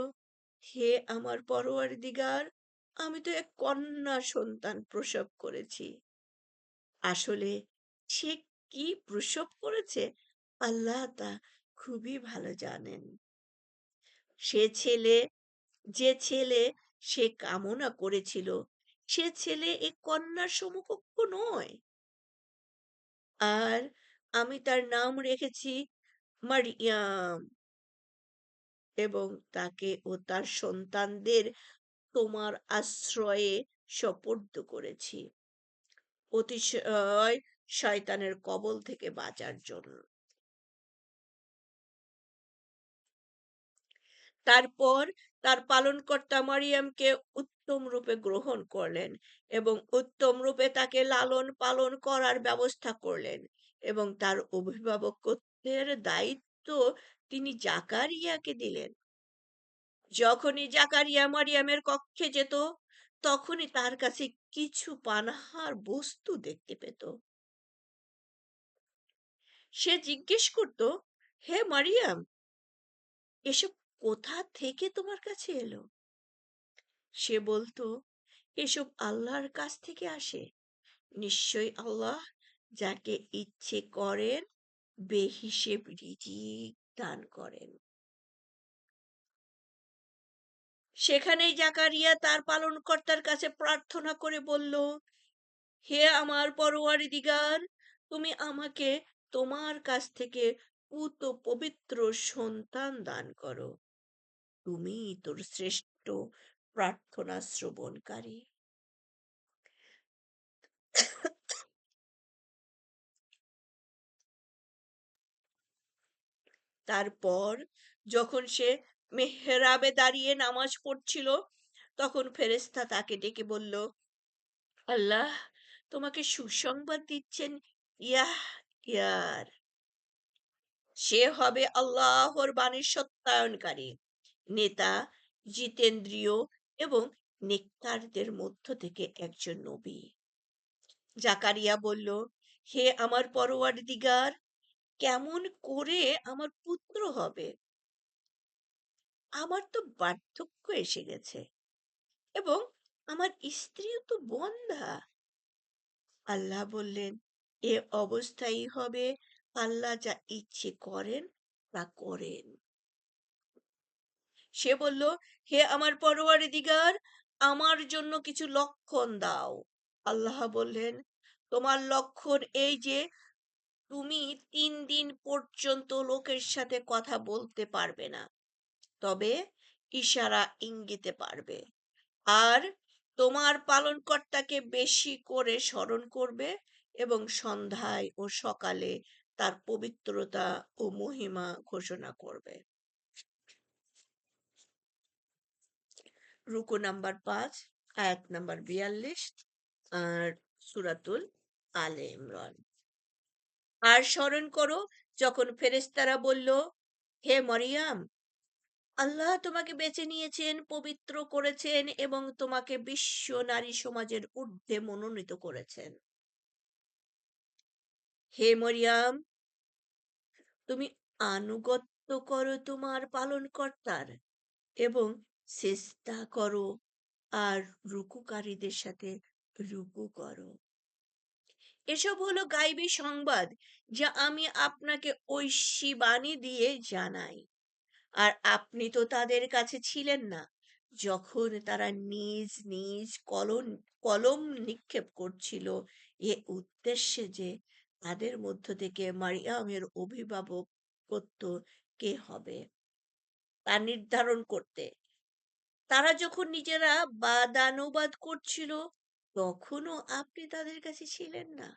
হে আমার পরওয়ারদিগার, আমি তো এক কন্যা সন্তান প্রসব করেছি। আসলে সে কি প্রসব করেছে আল্লাহ তা খুবই ভালো জানেন। সে ছেলে যে ছেলে সে কামনা করেছিল সে ছেলে এ কন্যার সমকক্ষ নয়। আর আমি তার নাম রেখেছি মারিয়াম এবং তাকে ও তার সন্তানদের তোমার আশ্রয়ে সোপর্দ করেছি অতিশয় শয়তানের কবল থেকে বাঁচার জন্য। তারপর তার পালনকর্তা মারিয়ামকে উত্তম রূপে গ্রহণ করলেন এবং উত্তম রূপে তাকে লালন পালন করার ব্যবস্থা করলেন এবং তার অভিভাবকত্বের দায়িত্ব তিনি জাকারিয়াকে দিলেন। যখনই জাকারিয়া মারিয়ামের কক্ষে যেত তখনই তার কাছে কিছু পানাহার বস্তু দেখতে পেত। সে জিজ্ঞেস করত, হে মারিয়াম, এসব কোথা থেকে তোমার কাছে এলো? সে বলতো, এসব আল্লাহর কাছ থেকে আসে। নিশ্চয়ই আল্লাহ যাকে ইচ্ছে করেন বেহিসেব রিজিক দান করেন। সেখানেই জাকারিয়া তার পালনকর্তার কাছে প্রার্থনা করে বলল, হে আমার পরওয়ারদিগার, তুমি আমাকে তোমার কাছ থেকে পুত পবিত্র সন্তান দান করো। তুমি তোর শ্রেষ্ঠ প্রার্থনা শ্রবণকারী। তারপর যখন সে মেহরাবে দাঁড়িয়ে নামাজ পড়ছিল তখন ফেরেশতা তাকে ডেকে বলল, আল্লাহ তোমাকে সুসংবাদ দিচ্ছেন, ইয়ার সে হবে আল্লাহর বাণীর সত্যায়নকারী, নেতা, জিতেন্দ্রীয় এবং নেককারদের মধ্য থেকে একজন নবী। জাকারিয়া বলল, হে আমার পরওয়ারদিগার, কেমন করে আমার পুত্র হবে? আমার তো বার্ধক্য এসে গেছে এবং আমার স্ত্রীও তো বন্ধ্যা। আল্লাহ বললেন, এ অবস্থাই হবে, আল্লাহ যা ইচ্ছে করেন তা করেন। সে বলল, হে আমার পরওয়ারদিগার, আমার জন্য কিছু লক্ষণ দাও। আল্লাহ বললেন, তোমার লক্ষণ এই যে তুমি 3 দিন পর্যন্ত লোকের সাথে কথা বলতে পারবে না, তবে ইশারা ইঙ্গিতে পারবে। আর তোমার পালনকর্তাকে বেশি করে স্মরণ করবে এবং সন্ধ্যায় ও সকালে তার পবিত্রতা ও মহিমা ঘোষণা করবে। রুকু নাম্বার 5, আয়াত নাম্বার 42 আর সূরাতুল আলে ইমরান। আর স্মরণ করো যখন ফেরেশতারা বলল, হে মরিয়াম, আল্লাহ তোমাকে বেছে নিয়েছেন, পবিত্র করেছেন এবং তোমাকে বিশ্ব নারী সমাজের ঊর্ধ্বে মনোনীত করেছেন। হে মরিয়াম, তুমি আনুগত্য করো তোমার পালনকর্তার এবং চেষ্টা করো আর রুকুকারীদের সাথে রুকু করো। এসব হলো গাইবী সংবাদ যা আমি আপনাকে ঐশী বাণী দিয়ে জানাই। আর আপনি তো তাদের কাছে ছিলেন না যখন তারা নিজ নিজ কলম নিক্ষেপ করছিল এ উদ্দেশ্যে যে তাদের মধ্য থেকে মারিয়ামের অভিভাবকত্ব কে হবে তা নির্ধারণ করতে। তারা যখন নিজেরা বাদানুবাদ করছিল তখনও আপনি তাদের কাছে ছিলেন না।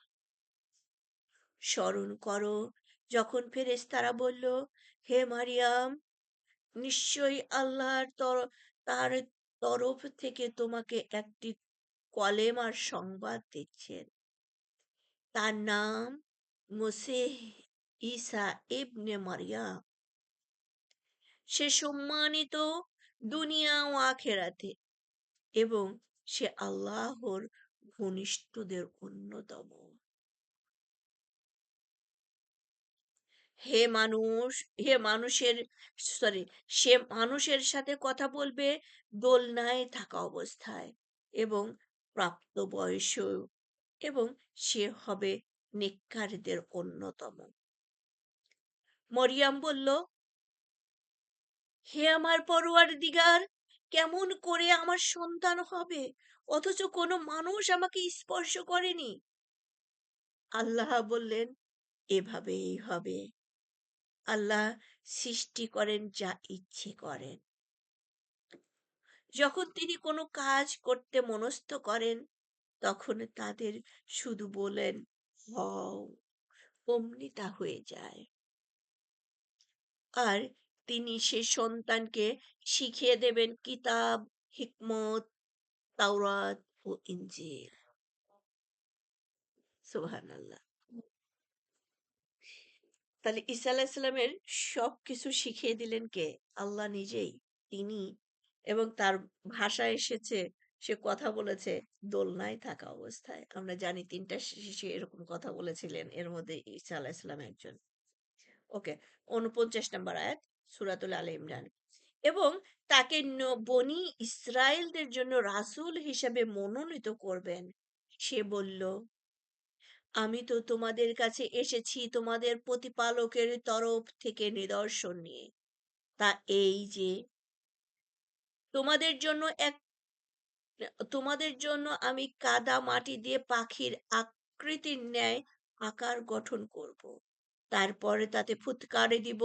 স্মরণ করো যখন ফেরেশতারা বলল, হে মারিয়াম, নিশ্চয়ই তার তরফ থেকে তোমাকে একটি কলেমার সংবাদ দিচ্ছেন। তার নাম মসিহ ঈসা ইবনে মারিয়াম। সে সম্মানিত দুনিয়া ও আখেরাতে এবং সে আল্লাহর ঘনিষ্ঠদের অন্যতম। হে মানুষ হে মানুষের সরি সে মানুষের সাথে কথা বলবে দোলনায় থাকা অবস্থায় এবং প্রাপ্তবয়স্ক, এবং সে হবে নেককারদের অন্যতম। মরিয়ম বলল, হে আমার পরওয়ারদিগার, কেমন করে আমার সন্তান হবে, অথচ কোনো মানুষ আমাকে স্পর্শ করেনি? আল্লাহ বললেন, এভাবেই হবে। আল্লাহ সৃষ্টি করেন যা ইচ্ছে করেন। যখন তিনি কোনো কাজ করতে মনস্থ করেন, তখন তাদের শুধু বলেন, হও, অমনি তা হয়ে যায়। আর তিনি সে সন্তানকে শিখিয়ে দেবেন কিতাব, হিকমত, তাওরাত ও ইনজিল। সুবহানাল্লাহ। তাহলে ঈসা আলাইহিস সালামের সবকিছু শিখিয়ে দিলেন কে? আল্লাহ নিজেই। তিনি, এবং তার ভাষা এসেছে, সে কথা বলেছে দোলনায় থাকা অবস্থায়। আমরা জানি ৩ টা শিশু এরকম কথা বলেছিলেন। এর মধ্যে ঈসা আলাইহিস সালাম একজন। ওকে, ৪৯ নম্বর আয়াত, সূরাতুল আলে ইমরান। এবং তাকে বনি ইসরায়েলদের জন্য রাসূল হিসেবে মনোনীত করবেন। সে বলল, আমি তো তোমাদের কাছে এসেছি তোমাদের প্রতিপালকের তরফ থেকে নিদর্শন নিয়ে। তা এই যে, তোমাদের জন্য এক তোমাদের জন্য আমি কাদা মাটি দিয়ে পাখির আকৃতির ন্যায় আকার গঠন করব। তারপরে তাতে ফুৎকারে দিব,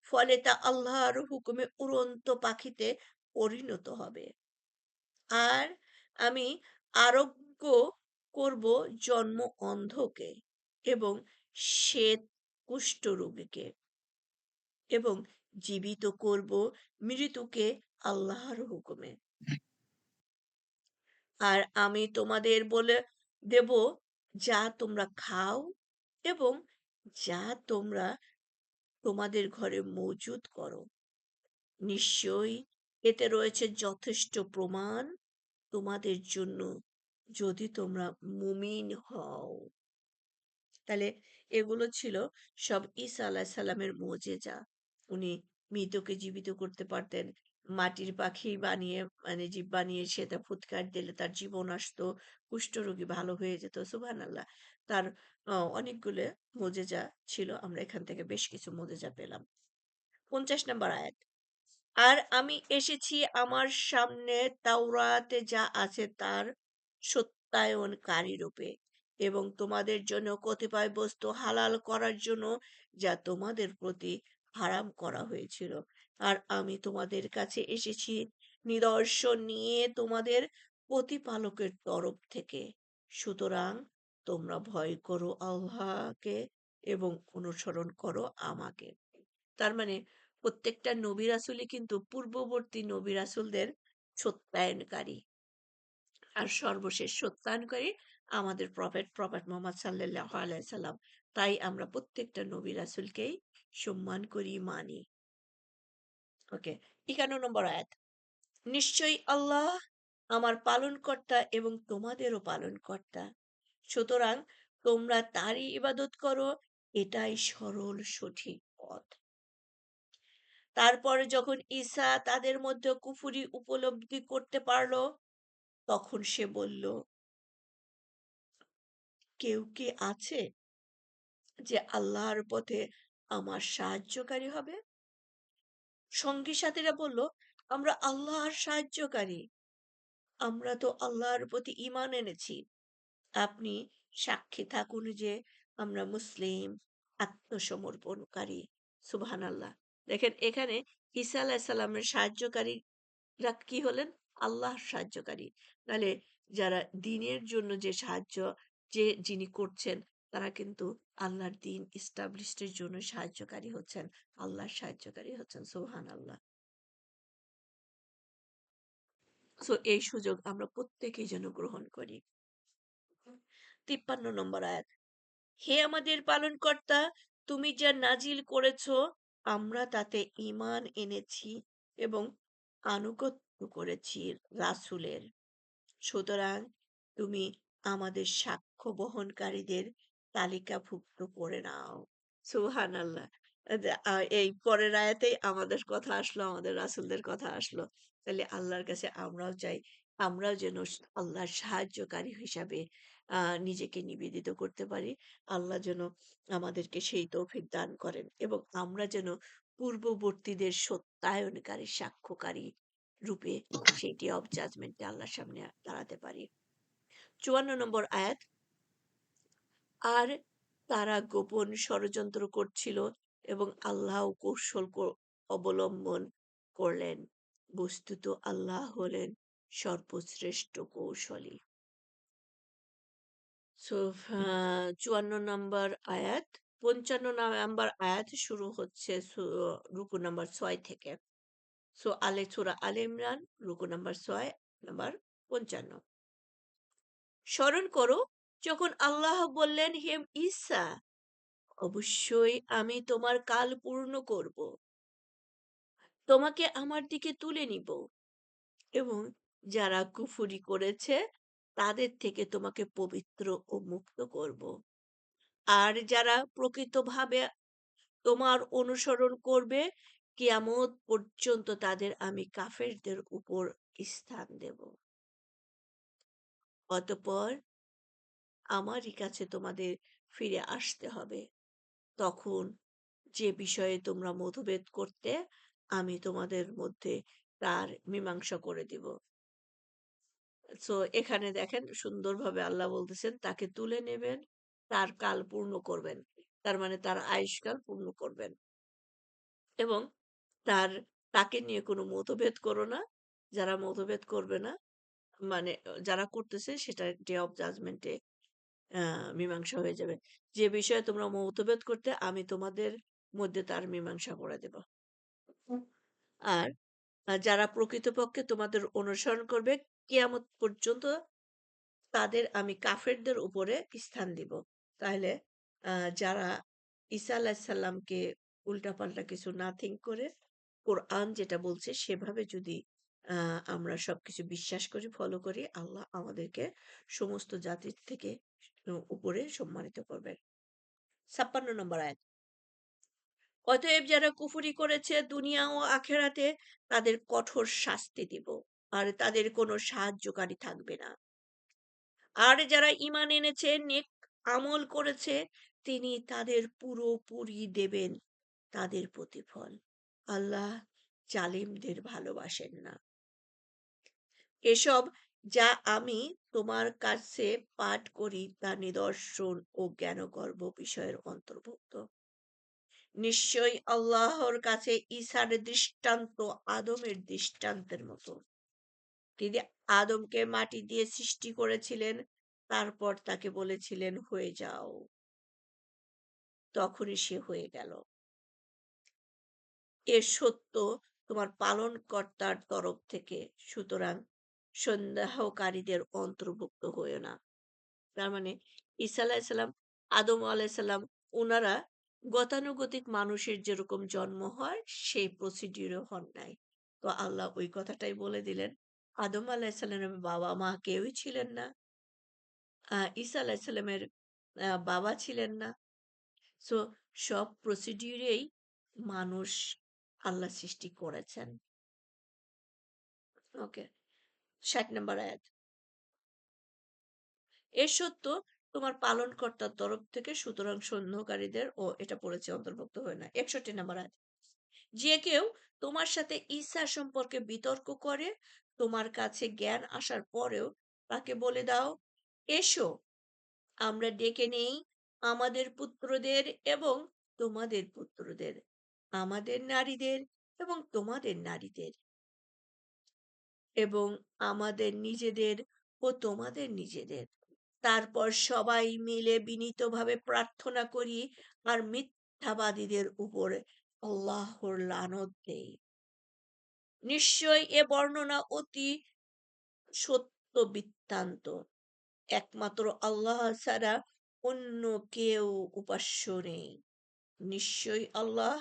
ফলে তা আল্লাহর হুকুমে উড়ন্ত পাখিতে পরিণত হবে। আর আমি আরোগ্য করব জন্ম অন্ধকে, এবং শ্বেত কুষ্ঠরোগীকে, এবং জীবিত করব মৃত্যুকে আল্লাহর হুকুমে। আর আমি তোমাদের বলে দেব যা তোমরা খাও, এবং যা তোমরা তোমাদের ঘরে মজুদ করো। নিশ্চয়ই এতে রয়েছে যথেষ্ট প্রমাণ তোমাদের জন্য, যদি তোমরা মুমিন হও। তাহলে এগুলো ছিল সব ঈসা আলাইহিস সালামের মুজিজা। উনি মৃতকে জীবিত করতে পারতেন। মাটির পাখি বানিয়ে, মানে জীব বানিয়ে সেটা ফুৎকার দিলে তার জীবন আসতো। কুষ্ঠরোগী ভালো হয়ে যেত। সুবহানাল্লাহ। তার অনেকগুলো মুজিজা ছিল। আমরা এখান থেকে বেশ কিছু মুজিজা পেলাম। ৫০ নম্বর আয়াত। আর আমি এসেছি আমার সামনে তাওরাতে যা আছে তার সত্যায়নকারী রূপে, এবং তোমাদের জন্য কতিপয় বস্তু হালাল করার জন্য যা তোমাদের প্রতি হারাম করা হয়েছিল। আর আমি তোমাদের কাছে এসেছি নিদর্শন নিয়ে তোমাদের প্রতিপালকের তরফ থেকে। সুতরাং তোমরা ভয় করো আল্লাহকে এবং অনুসরণ করো আমাকে। তার মানে প্রত্যেকটা নবী রাসূলই কিন্তু পূর্ববর্তী নবী রাসূলদের সত্যায়নকারী। আর সর্বশেষ সত্যায়নকারী আমাদের প্রফেট মুহাম্মদ সাল্লাল্লাহু আলাইহি সাল্লাম। তাই আমরা প্রত্যেকটা নবী রাসূলকেই সম্মান করি, মানি। ওকে, ৫১ নম্বর আয়াত। নিশ্চয়ই আল্লাহ আমার পালনকর্তা এবং তোমাদেরও পালনকর্তা। সুতরাং তোমরা তারই ইবাদত করো, এটাই সরল সঠিক পথ। তারপরে যখন ঈসা তাদের মধ্যে কুফরি উপলব্ধি করতে পারল, তখন সে বলল, কেউ কি আছে যে আল্লাহর পথে আমার সাহায্যকারী হবে? সঙ্গী সাথীরা বলল, আমরা আল্লাহর সাহায্যকারী। আমরা তো আল্লাহর প্রতি ঈমান এনেছি। আপনি সাক্ষী থাকুন যে আমরা মুসলিম, আত্মসমর্পণকারী। সুবহানাল্লাহ। দেখেন এখানে ঈসা আলাইহিস সালামের সাহায্যকারীরা কি হলেন? আল্লাহর সাহায্যকারী। নাহলে যারা দ্বীনের জন্য যে সাহায্য যিনি করছেন, তারা কিন্তু আল্লাহর দ্বীন established এর জন্য সাহায্যকারী হচ্ছেন, আল্লাহর সাহায্যকারী হচ্ছেন। সুবহানাল্লাহ। সো এই সুযোগ আমরা প্রত্যেকেই যেন গ্রহণ করি। ৫৩ নম্বর আয়াত। হে আমাদের পালনকর্তা, তুমি যা নাজিল করেছ আমরা তাতে ঈমান এনেছি এবং আনুগত্য করেছি রাসূলের। সুতরাং তুমি আমাদের সাক্ষ্য বহনকারীদের তালিকাভুক্ত করে নাও। সুবহানাল্লাহ। এই পরের আয়াতেই আমাদের কথা আসলো, আমাদের রাসূলদের কথা আসলো। তাহলে আল্লাহর কাছে আমরাও চাই আমরাও যেন আল্লাহর সাহায্যকারী হিসাবে নিজেকে নিবেদিত করতে পারি। আল্লাহ যেন আমাদেরকে সেই তৌফিক দান করেন এবং আমরা যেন পূর্ববর্তীদের সত্যায়নকারী, সাক্ষ্যকারী রূপে সেই ডে অফ জাজমেন্টে আল্লাহর সামনে দাঁড়াতে পারি। ৫৪ নম্বর আয়াত, আর তারা গোপন ষড়যন্ত্র করছিল এবং আল্লাহ কৌশল অবলম্বন করলেন। বস্তুত আল্লাহ হলেন সর্বশ্রেষ্ঠ কৌশলী। সো ৫৪ নম্বর আয়াত, ৫৫ নম্বর আয়াত শুরু হচ্ছে রুকু নাম্বার ৬ থেকে। সো সূরা আলে ইমরান রুকু নাম্বার ৬ নাম্বার ৫৫। স্মরণ করো যখন আল্লাহ বললেন, হে ঈসা, অবশ্যই আমি তোমার কাল পূর্ণ করব, তোমাকে আমার দিকে তুলে নিব এবং যারা কুফরি করেছে তাদের থেকে তোমাকে পবিত্র ও মুক্ত করব। আর যারা প্রকৃতভাবে তোমার অনুসরণ করবে, কিয়ামত পর্যন্ত তাদের আমি কাফেরদের উপর স্থান দেব। অতঃপর আমারই কাছে তোমাদের ফিরে আসতে হবে। তখন যে বিষয়ে তোমরা মতভেদ করতে, আমি তোমাদের মধ্যে তার মীমাংসা করে দিব। সো এখানে দেখেন সুন্দরভাবে আল্লাহ বলতেছেন তাকে তুলে নেবেন, তার কাল পূর্ণ করবেন, তার মানে তার আয়ুষ্কাল পূর্ণ করবেন এবং তাকে নিয়ে কোনো মতভেদ করো না। যারা মতভেদ করবে না, মানে যারা করতেছে, সেটা ডে অফ জাজমেন্টে মীমাংসা হয়ে যাবে। যে বিষয়ে তোমরা মতভেদ করতে, আমি তোমাদের মধ্যে তার মীমাংসা করে দেব। আর যারা প্রকৃতপক্ষে তোমাদের অনুসরণ করবে, কিয়ামত পর্যন্ত তাদের আমি কাফেরদের উপরে স্থান দিব। তাহলে যারা ঈসা আলাইসাল্লামকে উল্টাপাল্টা কিছু না থিঙ্ক করে কোরআন যেটা বলছে সেভাবে যদি আমরা সবকিছু বিশ্বাস করি, ফলো করি, আল্লাহ আমাদেরকে সমস্ত জাতির থেকে উপরে সম্মানিত করবেন। ৫৬ নম্বর আয়াত, অতএব যারা কুফরি করেছে দুনিয়া ও আখেরাতে তাদের কঠোর শাস্তি দিব, আর তাদের কোনো সাহায্যকারী থাকবে না। আর যারা ঈমান এনেছে, নেক আমল করেছে, তিনি তাদের পুরোপুরি দেবেন তাদের প্রতিফল। আল্লাহ জালিমদের ভালোবাসেন না। এসব যা আমি তোমার কাছে পাঠ করি তা নিদর্শন ও জ্ঞানগর্ভ বিষয়ের অন্তর্ভুক্ত। নিশ্চয়ই আল্লাহর কাছে ঈসার দৃষ্টান্ত আদমের দৃষ্টান্তের মতো। তিনি আদমকে মাটি দিয়ে সৃষ্টি করেছিলেন, তারপর তাকে বলেছিলেন হয়ে যাও, তখনই সে হয়ে গেল। এর সত্য তোমার পালনকর্তার তরফ থেকে, সুতরাং সন্দেহকারীদের অন্তর্ভুক্ত হয়েও না। তার মানে ঈসা আলাইসাল্লাম, আদম আলাইসাল্লাম, ওনারা গতানুগতিক মানুষের যেরকম জন্ম হয় সেই প্রসিডিউরে হন নাই। তো আল্লাহ ওই কথাটাই বলে দিলেন, আদম আলাইসাল্লামের বাবা মা কেউই ছিলেন না, ঈসা আলাইসাল্লামের বাবা ছিলেন না। সো সব প্রসিডিউরেই মানুষ আল্লাহ সৃষ্টি করেছেন। ওকে, ৬০ নম্বর আয়াত, এর সত্য তোমার পালনকর্তার তরফ থেকে, সুতরাং সন্দেহকারীদের ও এটা পড়েছে অন্তর্ভুক্ত হয় না। ৬১ নম্বর আয়াত, যে কেউ তোমার সাথে ঈসা সম্পর্কে বিতর্ক করে, তোমার কাছে জ্ঞান আসার পরেও তাকে বলে দাও, এসো আমরা ডেকে নেই আমাদের পুত্রদের এবং তোমাদের পুত্রদের, আমাদের নারীদের এবং তোমাদের নারীদের, এবং আমাদের নিজেদের ও তোমাদের নিজেদের। তারপর সবাই মিলে বিনীতভাবে প্রার্থনা করি আর মিথ্যাবাদীদের উপর আল্লাহর লানত দেই। নিশ্চয় এ বর্ণনা অতি সত্য বৃত্তান্ত। একমাত্র আল্লাহ ছাড়া অন্য কেউ উপাস্য নেই। নিশ্চয়ই আল্লাহ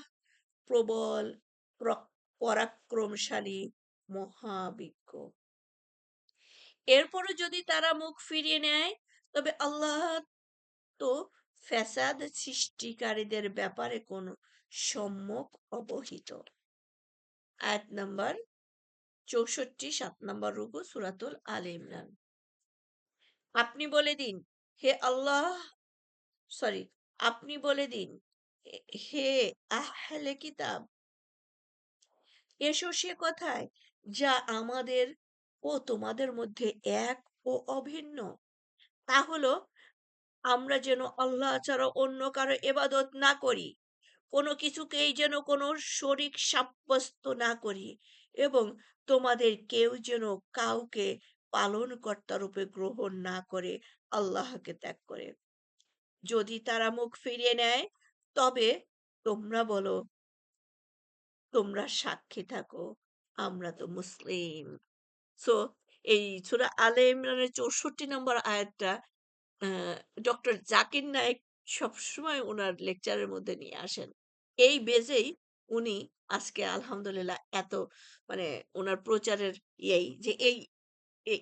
প্রবল, পরাক্রমশালী, মহাবিজ্ঞ। এরপরও যদি তারা মুখ ফিরিয়ে নেয়, তবে আল্লাহ তো ফ্যাসাদ সৃষ্টিকারীদের ব্যাপারে কোন সম্যক অবহিত। আয়াত নাম্বার ৭ নম্বর রুকু সূরাতুল আলে ইমরান। আপনি বলে দিন, হে আল্লাহ সরি আপনি বলে দিন, হে আহলে কিতাব, এসো সে কথায় যা আমাদের ও তোমাদের মধ্যে এক ও অভিন্ন। তা হলো আমরা যেন আল্লাহ ছাড়া অন্য কারো ইবাদত না করি, কোনো কিছুকেই যেন কোনো শরিক সাব্যস্ত না করি, এবং তোমাদের কেউ যেন কাউকে পালনকর্তা রূপে গ্রহণ না করে আল্লাহকে ত্যাগ করে। যদি তারা মুখ ফিরিয়ে নেয় তবে তোমরা বলো, তোমরা সাক্ষী থাকো, আমরা তো মুসলিম। সো এই সূরা আলে ইমরানের ৬৪ নম্বর আয়াতটা ডক্টর জাকির নায়েক সবসময় উনার লেকচারের মধ্যে নিয়ে আসেন। এই বেজেই উনি আজকে আলহামদুলিল্লাহ এত মানে উনার প্রচারের যে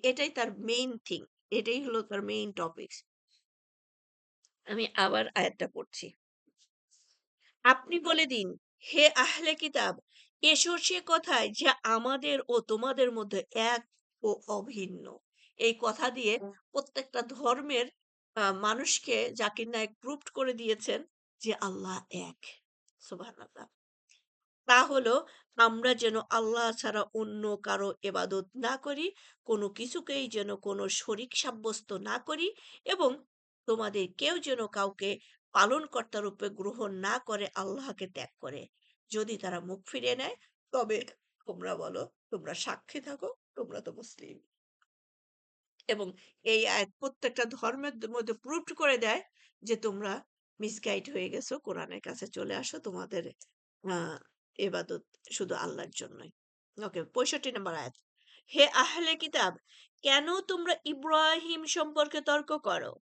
এটাই তার মেইন থিং। এটাই হলো তার মেইন টপিকস। আমি আবার আয়াতটা পড়ছি। আপনি বলে দিন, হে আহলে কিতাব, এসো সে কথায় যা আমাদের ও তোমাদের মধ্যে এক ও অভিন্ন। এই কথা দিয়ে প্রত্যেকটা ধর্মের মানুষকে জাকির নায়েক প্রুভড করে দিয়েছেন যে আল্লাহ এক। সুবহানাল্লাহ। তা হলো আমরা যেন আল্লাহ ছাড়া অন্য কারো ইবাদত না করি, কোনো কিছুকেই যেন কোনো শরিক সাব্যস্ত না করি, এবং তোমাদের কেউ যেন কাউকে পালনকর্তা রূপে গ্রহণ না করে আল্লাহকে ত্যাগ করে। যদি তারা মুখ ফিরিয়ে নেয় তবে তোমরা বলো, তোমরা সাক্ষী থাকো, তোমরা তো মুসলিম। এবং এই আয়াত প্রত্যেকটা ধর্মের মধ্যে প্রুভড করে দেয় যে তোমরা মিসগাইড হয়ে গেছো, কোরআনের কাছে চলে আসো, তোমাদের আহ এবাদত শুধু আল্লাহর জন্যই। ওকে, ৬৫ নম্বর আয়াত। হে আহলে কিতাব, কেন তোমরা ইব্রাহিম সম্পর্কে তর্ক করো,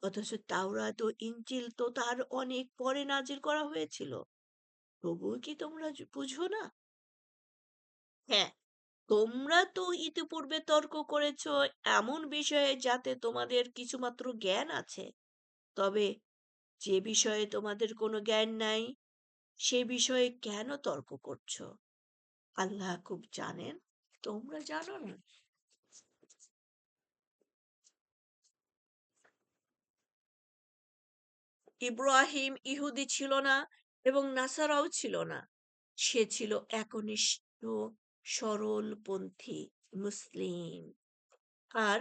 অথচ তাওরাত ও ইনজিল তো তার অনেক পরে নাজিল করা হয়েছিল, তবুও কি তোমরা বুঝো না? হ্যাঁ, তোমরা তো ইতিপূর্বে তর্ক করেছ এমন বিষয়ে যাতে তোমাদের কিছুমাত্র জ্ঞান আছে। তবে যে বিষয়ে তোমাদের কোনো জ্ঞান নাই সে বিষয়ে কেন তর্ক করছো? আল্লাহ খুব জানেন, তোমরা জানো না। ইব্রাহিম ইহুদি ছিল না এবং নাসারাও ছিল না। সে ছিল একনিষ্ঠ সরলপন্থী মুসলিম। আর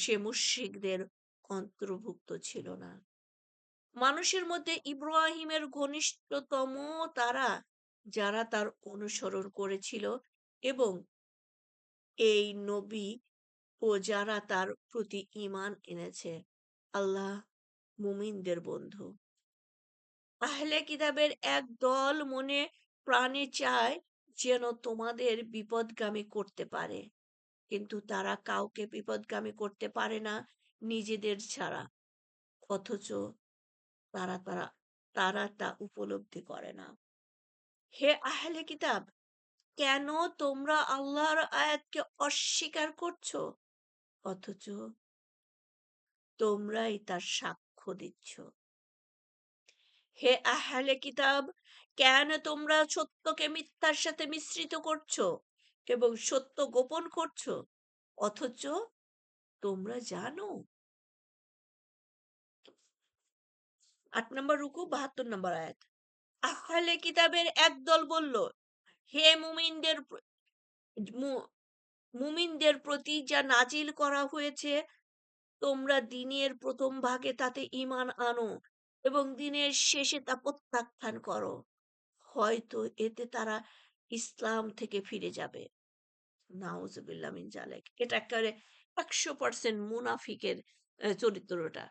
সে মুশরিকদের অন্তর্ভুক্ত ছিল না। মানুষের মধ্যে ইব্রাহিমের ঘনিষ্ঠতম তারা, যারা তার অনুসরণ করেছিল, এবং এই নবী ও যারা তার প্রতি ঈমান এনেছে। আল্লাহ মুমিনদের বন্ধু। আহলে কিতাবের এক দল মনে প্রাণে চায় যেন তোমাদের বিপদগামী করতে পারে, কিন্তু তারা কাউকে বিপদগামী করতে পারে না নিজেদের ছাড়া। অথচ তারা তারা তারা তা উপলব্ধি করে না। হে আহলে কিতাব, কেন তোমরা আল্লাহর আয়াতকে অস্বীকার করছো, অথচ তোমরাই তার সাক্ষ্য দিচ্ছ? হে আহলে কিতাব, কেন তোমরা সত্যকে মিথ্যার সাথে মিশ্রিত করছো এবং সত্য গোপন করছো, অথচ তোমরা জানো? ৮ নম্বর রুকু ৭২ নম্বর আয়াত। আহলে কিতাবের একদল বলল, হে মু- মুমিনদের প্রতি যা নাজিল করা হয়েছে তোমরা দিনের প্রথম ভাগে তাতে ঈমান আনো এবং দিনের শেষে তা প্রত্যাখ্যান করো, হয়তো এতে তারা ইসলাম থেকে ফিরে যাবে। নাউজুবিল্লাহ মিন জালিক। এটা একেবারে ১০০% মুনাফিকের চরিত্রটা।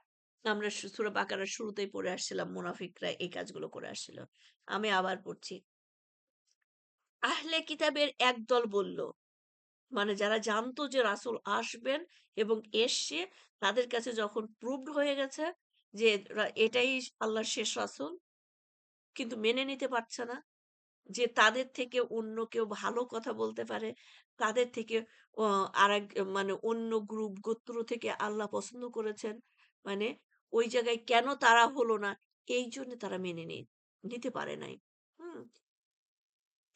আমরা সূরা বাকারার শুরুতেই পড়ে আসছিলাম, মুনাফিকরা এই কাজগুলো করে আসছিল। আমি আবার পড়ছি। আহলে কিতাবের একদল বলল, মানে যারা জানতো যে রাসূল আসবেন এবং এসছে, তাদের কাছে যখন প্রুভড হয়ে গেছে যে এটাই আল্লাহর শেষ রাসূল, কিন্তু মেনে নিতে পারছে না যে তাদের থেকে অন্য কেউ ভালো কথা বলতে পারে, তাদের থেকে আরেক মানে অন্য গ্রুপ গোত্র থেকে আল্লাহ পছন্দ করেছেন, মানে ওই জায়গায় কেন তারা হলো না, এই জন্য তারা মেনে নিতে পারে নাই। হুম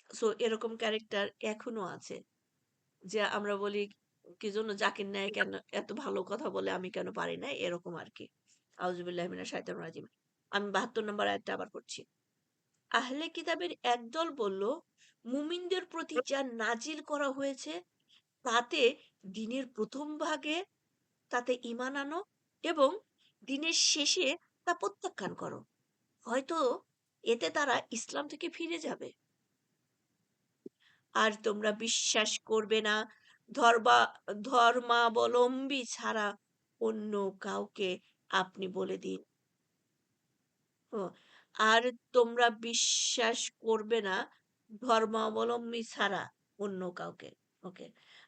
সো এরকম ক্যারেক্টার এখনো আছে। যে আমরা বলি কি জন্য জাকির নায়েক কেন এত ভালো কথা বলে আমি কেন পারি না? এরকম আরকি। আউযুবিল্লাহি মিনাশ শাইতানির রাজিম। আমি ৭২ নম্বর আয়াতটা আবার পড়ছি। আহলে কিতাবের একদল বলল, মুমিনদের প্রতি যা নাজিল করা হয়েছে তাতে দিনের প্রথম ভাগে তাতে ঈমান আনো এবং দিনের শেষে তা প্রত্যাখ্যান করো। হয়তো এতে তারা ইসলাম থেকে ফিরে যাবে। আর তোমরা বিশ্বাস করবে না ধর্বা ধর্মাবলম্বী ছাড়া অন্য কাউকে আপনি বলে দিন। ও আর তোমরা বিশ্বাস করবে না ধর্মাবলম্বী ছাড়া অন্য কাউকে। ওকে।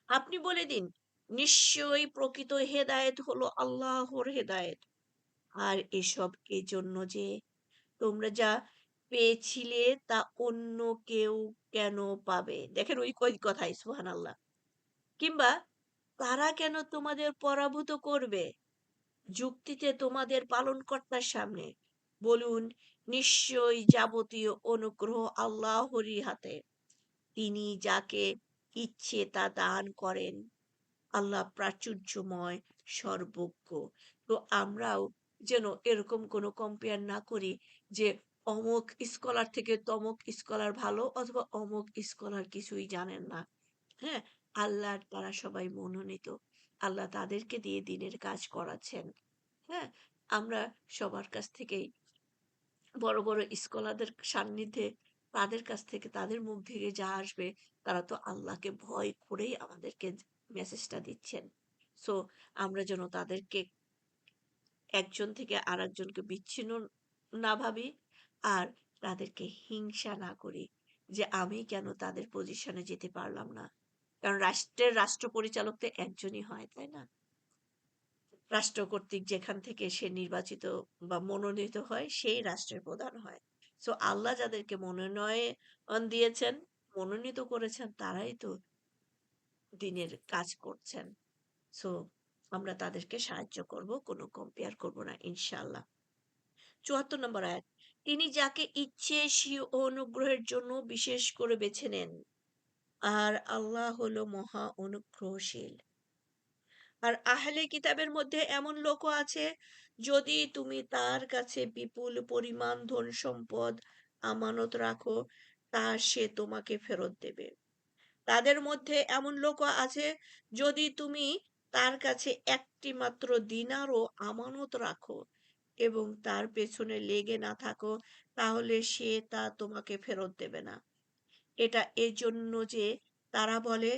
আপনি বলে দিন, নিশ্চয়ই প্রকৃত হেদায়েত হলো আল্লাহর হেদায়েত। আর এসব এজন্য যে তোমরা যা পেয়েছিলে তা অন্য কেউ কেন পাবে? দেখেন ওই কথাই সুবহানাল্লাহ। কিংবা তারা কেন তোমাদের পরাভূত করবে? যুক্তিতে তোমাদের পালনকর্তার সামনে বলুন, নিশ্চয়ই যাবতীয় অনুগ্রহ আল্লাহরই হাতে। তিনি যাকে ইচ্ছে তা দান করেন। আল্লাহ প্রাচুর্যময়, সর্বজ্ঞ। তো আমরাও যেন এরকম কোনো কম্পেয়ার না করি যে অমুক স্কলার থেকে তমুক স্কলার ভালো অথবা অমুক স্কলার কিছুই জানেন না। হ্যাঁ? আল্লাহর তারা সবাই মনোনীত। আল্লাহ তাদেরকে দিয়ে দিনের কাজ করাচ্ছেন। হ্যাঁ? আমরা সবার কাছ থেকেই বড়, বড় স্কলারদের সান্নিধ্যে তাদের কাছ থেকে তাদের মুখ থেকে যা আসবে তারা তো আল্লাহকে ভয় করেই আমাদেরকে মেসেজটা দিচ্ছেন। সো আমরা যেন তাদেরকে একজন থেকে আরেকজনকে বিচ্ছিন্ন না ভাবি আর তাদেরকে হিংসা না করি যে আমি কেন তাদের পজিশনে যেতে পারলাম না। কারণ রাষ্ট্রের রাষ্ট্র পরিচালক তো একজনই হয়, তাই না? রাষ্ট্র কর্তৃক যেখান থেকে সে নির্বাচিত বা মনোনীত হয় সেই রাষ্ট্রের প্রধান হয়। সো আল্লাহ যাদেরকে মনোনয়ন দিয়েছেন, মনোনীত করেছেন তারাই তো দিনের কাজ করছেন। সো আমরা তাদেরকে সাহায্য করব, কোনো কম্পেয়ার করব না ইনশাআল্লাহ। ৭৪ নম্বর আয়াত। তিনি যাকে ইচ্ছে স্বীয় অনুগ্রহের জন্য বিশেষ করে বেছে নেন। আর আল্লাহ হলো মহা অনুগ্রহশীল। আর আহলে কিতাবের মধ্যে এমন লোকও আছে যদি তুমি তার কাছে বিপুল পরিমাণ ধন সম্পদ আমানত রাখো তা সে তোমাকে ফেরত দেবে। তাদের মধ্যে এমন লোকও আছে যদি তুমি তার কাছে একটি মাত্র দিনারও আমানত রাখো এবং তার পেছনে লেগে না থাকো তাহলে সে তা তোমাকে ফেরত দেবে না। এটা এজন্য যে তারা বলে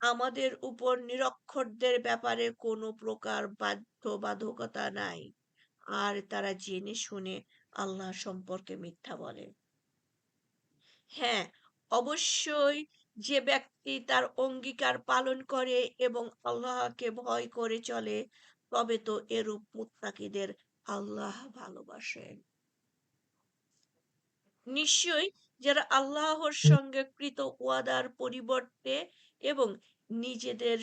আমাদের উপর নিরক্ষরদের ব্যাপারে কোনো প্রকার বাধ্যবাধকতা নাই। আর তারা জেনে শুনে আল্লাহ সম্পর্কে মিথ্যা বলে। হ্যাঁ, অবশ্যই যে ব্যক্তি তার অঙ্গীকার পালন করে এবং আল্লাহকে ভয় করে চলে তবে তো এরূপ মুত্তাকিদের আল্লাহ ভালোবাসেন। নিশ্চয়ই যারা আল্লাহর সঙ্গে কৃত ওয়াদার পরিবর্তে এবং নিজেদের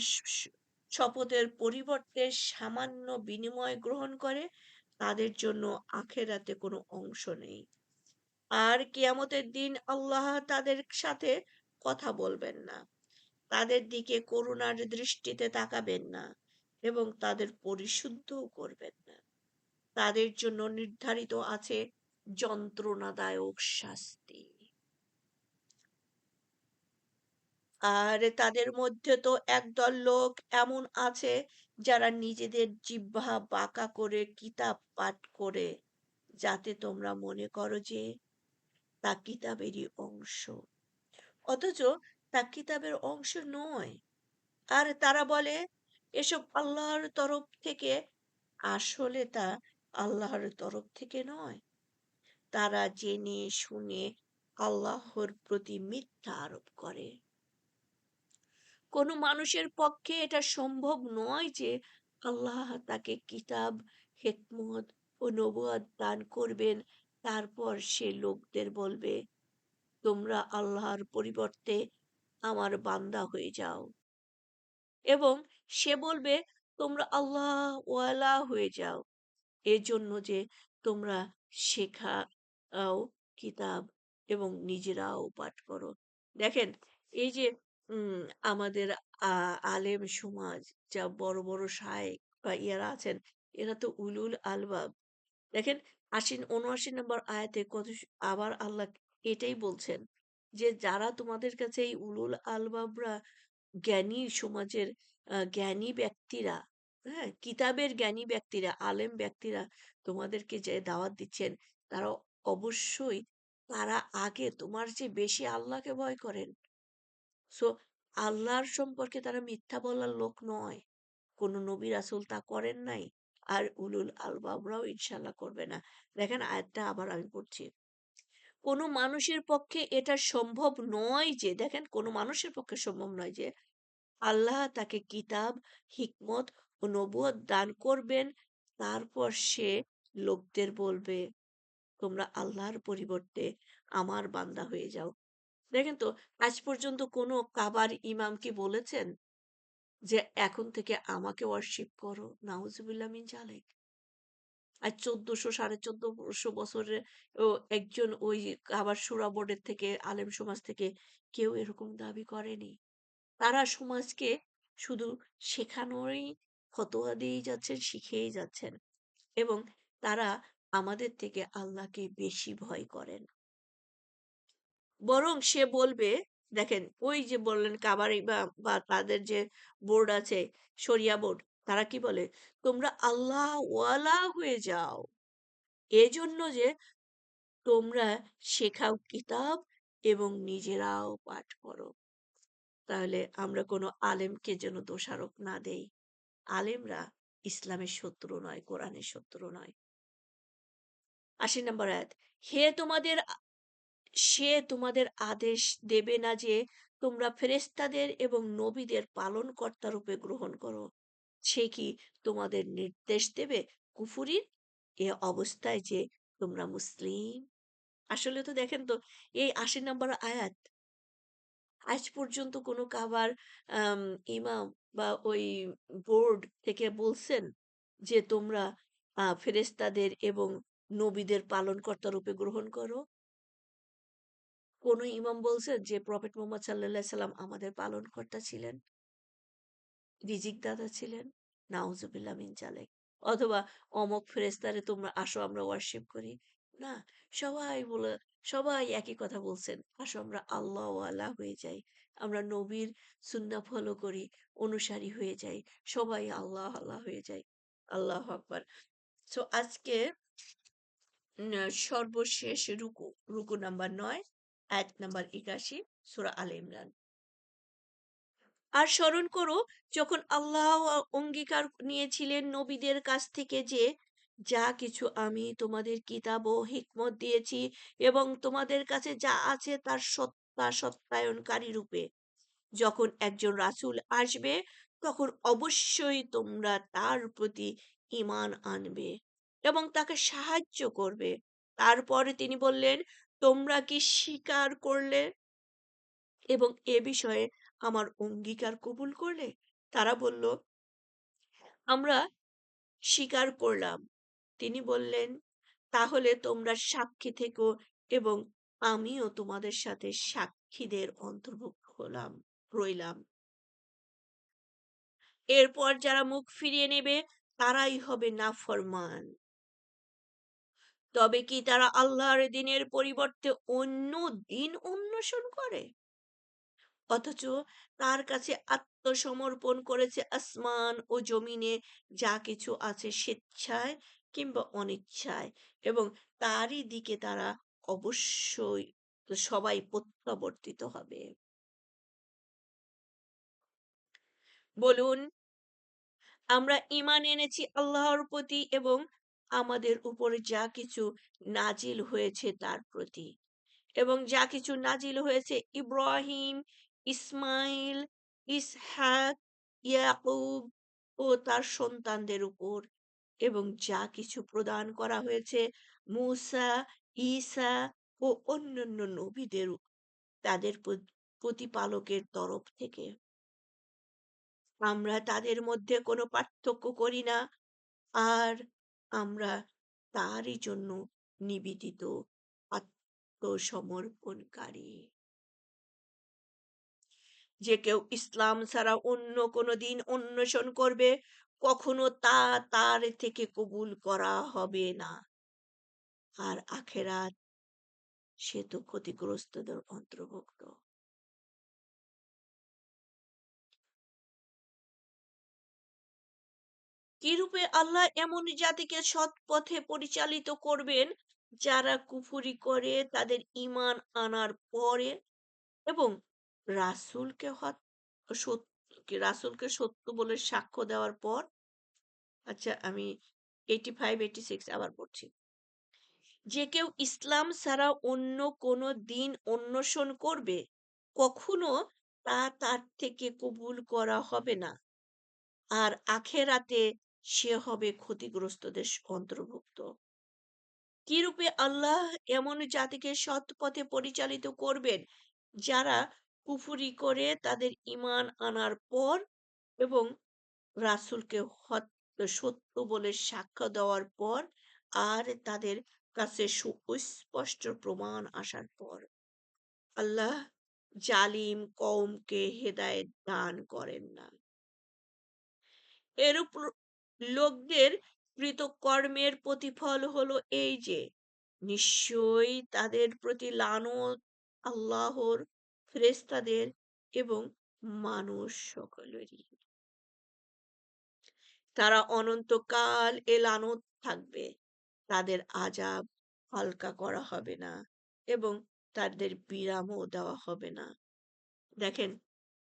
শপথের পরিবর্তে সামান্য বিনিময় গ্রহণ করে তাদের জন্য আখেরাতে কোনো অংশ নেই। আর কিয়ামতের দিন আল্লাহ তাদের সাথে কথা বলবেন না, তাদের দিকে করুণার দৃষ্টিতে তাকাবেন না এবং তাদের পরিশুদ্ধও করবেন না। তাদের জন্য নির্ধারিত আছে যন্ত্রণাদায়ক শাস্তি। আর তাদের মধ্যে তো একদল লোক এমন আছে যারা নিজেদের জিহ্বা বাঁকা করে কিতাব পাঠ করে যাতে তোমরা মনে করো যে তা কিতাবেরই অংশ, অথচ তা কিতাবের অংশ নয়। আর তারা বলে এসব আল্লাহর তরফ থেকে, আসলে তা আল্লাহর তরফ থেকে নয়। তারা জেনে শুনে আল্লাহর প্রতি মিথ্যা আরোপ করে। কোনো মানুষের পক্ষে এটা সম্ভব নয় যে আল্লাহ তাকে কিতাব, হিকমত ও নবুয়ত দান করবেন তারপর সে লোকদের বলবে তোমরা আল্লাহর পরিবর্তে আমার বান্দা হয়ে যাও এবং সে বলবে তোমরা আল্লাহ ওয়ালা হয়ে যাও এজন্য যে তোমরা শেখাও কিতাব এবং নিজেরাও পাঠ করো। দেখেন এই যে উম আমাদের আলেম সমাজ যা বড় বড় শায়েখ বা ইয়ারা আছেন, এরা তো উলুল আলবাব। দেখেন ৭৯ নম্বর আয়াতে আবার আল্লাহ এটাই বলছেন যে যারা তোমাদের কাছে এই উলুল আলবাবরা জ্ঞানী সমাজের জ্ঞানী ব্যক্তিরা, হ্যাঁ? কিতাবের জ্ঞানী ব্যক্তিরা, আলেম ব্যক্তিরা তোমাদেরকে যে দাওয়াত দিচ্ছেন, তারা অবশ্যই তারা আগে তোমার চেয়ে বেশি আল্লাহকে ভয় করেন। সো আল্লাহর সম্পর্কে তারা মিথ্যা বলার লোক নয়। কোন নবী রাসূল তা করেন নাই। আর উলুল আলবাবরাও ইনশাআল্লাহ করবে না। দেখেন আয়াতটা আবার আমি পড়ছি। কোন মানুষের পক্ষে এটা সম্ভব নয় যে দেখেন কোন মানুষের পক্ষে সম্ভব নয় যে আল্লাহ তাকে কিতাব, হিকমত ও নবুয়ত দান করবেন। তারপর সে লোকদের বলবে, তোমরা আল্লাহর পরিবর্তে আমার বান্দা হয়ে যাও। দেখেন তো আজ পর্যন্ত কোনো কাবার ইমাম কি বলেছেন যে এখন থেকে আমাকে ওয়ার্শিপ করো? নাউজুবিল্লাহ মিন জালিক। আজ ১৪০০ ১৪৫০ বছরে ও একজন ওই কাবার শূরা বোর্ডের থেকে আলেম সমাজ থেকে কেউ এরকম দাবি করেনি। তারা সমাজকে শুধু শেখানোরই ফতোয়া দিয়েই যাচ্ছেন, শিখিয়েই যাচ্ছেন এবং তারা আমাদের থেকে আল্লাহকে বেশি ভয় করেন। বরং সে বলবে দেখেন ওই যে বললেন কাবার বা তাদের যে বোর্ড আছে শরিয়া বোর্ড, তারা কি বলে? তোমরা আল্লাহ ওয়ালা হয়ে যাও। এজন্য যে তোমরা শেখাও কিতাব এবং নিজেরাও পাঠ করো। তাহলে আমরা কোনো আলেমকে যেন দোষারোপ না দেই। আলেমরা ইসলামের শত্রু নয়, কোরআনের শত্রু নয়। ৮০ নম্বর আয়াত। হে তোমাদের সে তোমাদের আদেশ দেবে না যে তোমরা ফেরেশতাদের এবং নবীদের পালনকর্তা রূপে গ্রহণ করো। সে কি তোমাদের নির্দেশ দেবে কুফরির এ অবস্থায় যে তোমরা মুসলিম? আসলে তো দেখেন তো এই ৮০ নম্বর আয়াত আজ পর্যন্ত কোনো কাবার আম ইমাম বা ওই বোর্ড থেকে বলছেন যে তোমরা ফেরেশতাদের এবং নবীদের পালনকর্তা রূপে গ্রহণ করো? কোনো ইমাম বলছেন যে প্রফেট মুহাম্মদ সাল্লাল্লাহু আলাইহি সাল্লাম আমাদের পালনকর্তা ছিলেন, রিজিক দাতা ছিলেন? নাউজুবিল্লাহ মিন জালিক। অথবা অমুক ফেরেশতারে তোমরা আসো আমরা ওয়ার্শিপ করি। না, সবাই একই কথা বলছেন। আসো আমরা আল্লাহওয়ালা হয়ে যাই। আমরা নবীর সুন্নাহ ফলো করি, অনুসারী হয়ে যাই। সবাই আল্লাহ, আল্লাহ হয়ে যাই। আল্লাহু আকবার। সো আজকে সর্বশেষ রুকু নাম্বার ৯, আয়াত নাম্বার ৮১, সূরা আলে ইমরান। আর স্মরণ করো যখন আল্লাহ অঙ্গীকার নিয়েছিলেন নবীদের কাছ থেকে যে যা কিছু আমি তোমাদের কিতাব ও হিকমত দিয়েছি এবং তোমাদের কাছে যা আছে তার সত্তা সত্যায়নকারী রূপে যখন একজন রাসূল আসবে তখন অবশ্যই তোমরা তার প্রতি ঈমান আনবে এবং তাকে সাহায্য করবে। তারপরে তিনি বললেন, তোমরা কি স্বীকার করলে এবং এ বিষয়ে আমার অঙ্গীকার কবুল করলে? তারা বলল, আমরা স্বীকার করলাম। তিনি বললেন, তাহলে তোমরা সাক্ষী থেকো এবং আমিও তোমাদের সাথে সাক্ষীদের অন্তর্ভুক্ত রইলাম। এরপর যারা মুখ ফিরিয়ে নেবে তারাই হবে নাফরমান। তবে কি তারা আল্লাহর দিনের পরিবর্তে অন্য দিন অন্বেষণ করে? অথচ তার কাছে আত্মসমর্পণ করেছে আসমান ও জমিনে যা কিছু আছে স্বেচ্ছায় কিংবা অনিচ্ছায় এবং তারই দিকে তারা অবশ্যই সবাই প্রত্যাবর্তিত হবে। বলুন, আমরা ঈমান এনেছি আল্লাহর প্রতি এবং আমাদের উপরে যা কিছু নাজিল হয়েছে তার প্রতি এবং যা কিছু নাজিল হয়েছে ইব্রাহিম, ইসমাইল, ইসহাক, ইয়াকুব ও তার সন্তানদের উপর এবং যা কিছু প্রদান করা হয়েছে মূসা, ঈসা ও অন্যান্য নবীদের তাদের প্রতিপালকের তরফ থেকে। আমরা তাদের মধ্যে কোনো পার্থক্য করি না আর আমরা তারই জন্য নিবেদিত আত্মসমর্পণকারী। যে কেউ ইসলাম ছাড়া অন্য কোনো দিন অন্বেষণ করবে কখনো তা তার থেকে কবুল করা হবে না। আর আখেরাত সে তো ক্ষতিগ্রস্তদের অন্তর্ভুক্ত। কিরূপে আল্লাহ এমন জাতিকে সৎ পথে পরিচালিত করবেন যারা কুফরি করে তাদের ঈমান আনার পরে এবং রাসূলকে রাসূলকে সত্য বলে সাক্ষ্য দেওয়ার পর। আচ্ছা, আমি 85-86 আবার পড়ছি। যে কেউ ইসলাম ছাড়া অন্য কোনো দিন অন্বেষণ করবে কখনো তা তার থেকে কবুল করা হবে না। আর আখেরাতে সে হবে ক্ষতিগ্রস্তদের অন্তর্ভুক্ত। কিরূপে আল্লাহ এমন জাতিকে সৎ পথে পরিচালিত করবেন যারা কুফরি করে তাদের ঈমান আনার পর এবং রাসূলকে সত্য বলে সাক্ষ্য দেওয়ার পর আর তাদের কাছে সুস্পষ্ট প্রমাণ আসার পর। আল্লাহ জালিম কওমকে হেদায়েত দান করেন না। এরূপ লোকদের কৃতকর্মের প্রতিফল হলো এই যে নিশ্চয়ই তাদের প্রতি লানত আল্লাহর, ফেরেশতাদের এবং মানুষ সকলেরই। তারা অনন্তকাল এ লানত থাকবে। তাদের আযাব হালকা করা হবে না এবং তাদের বিরামও দেওয়া হবে না। দেখেন,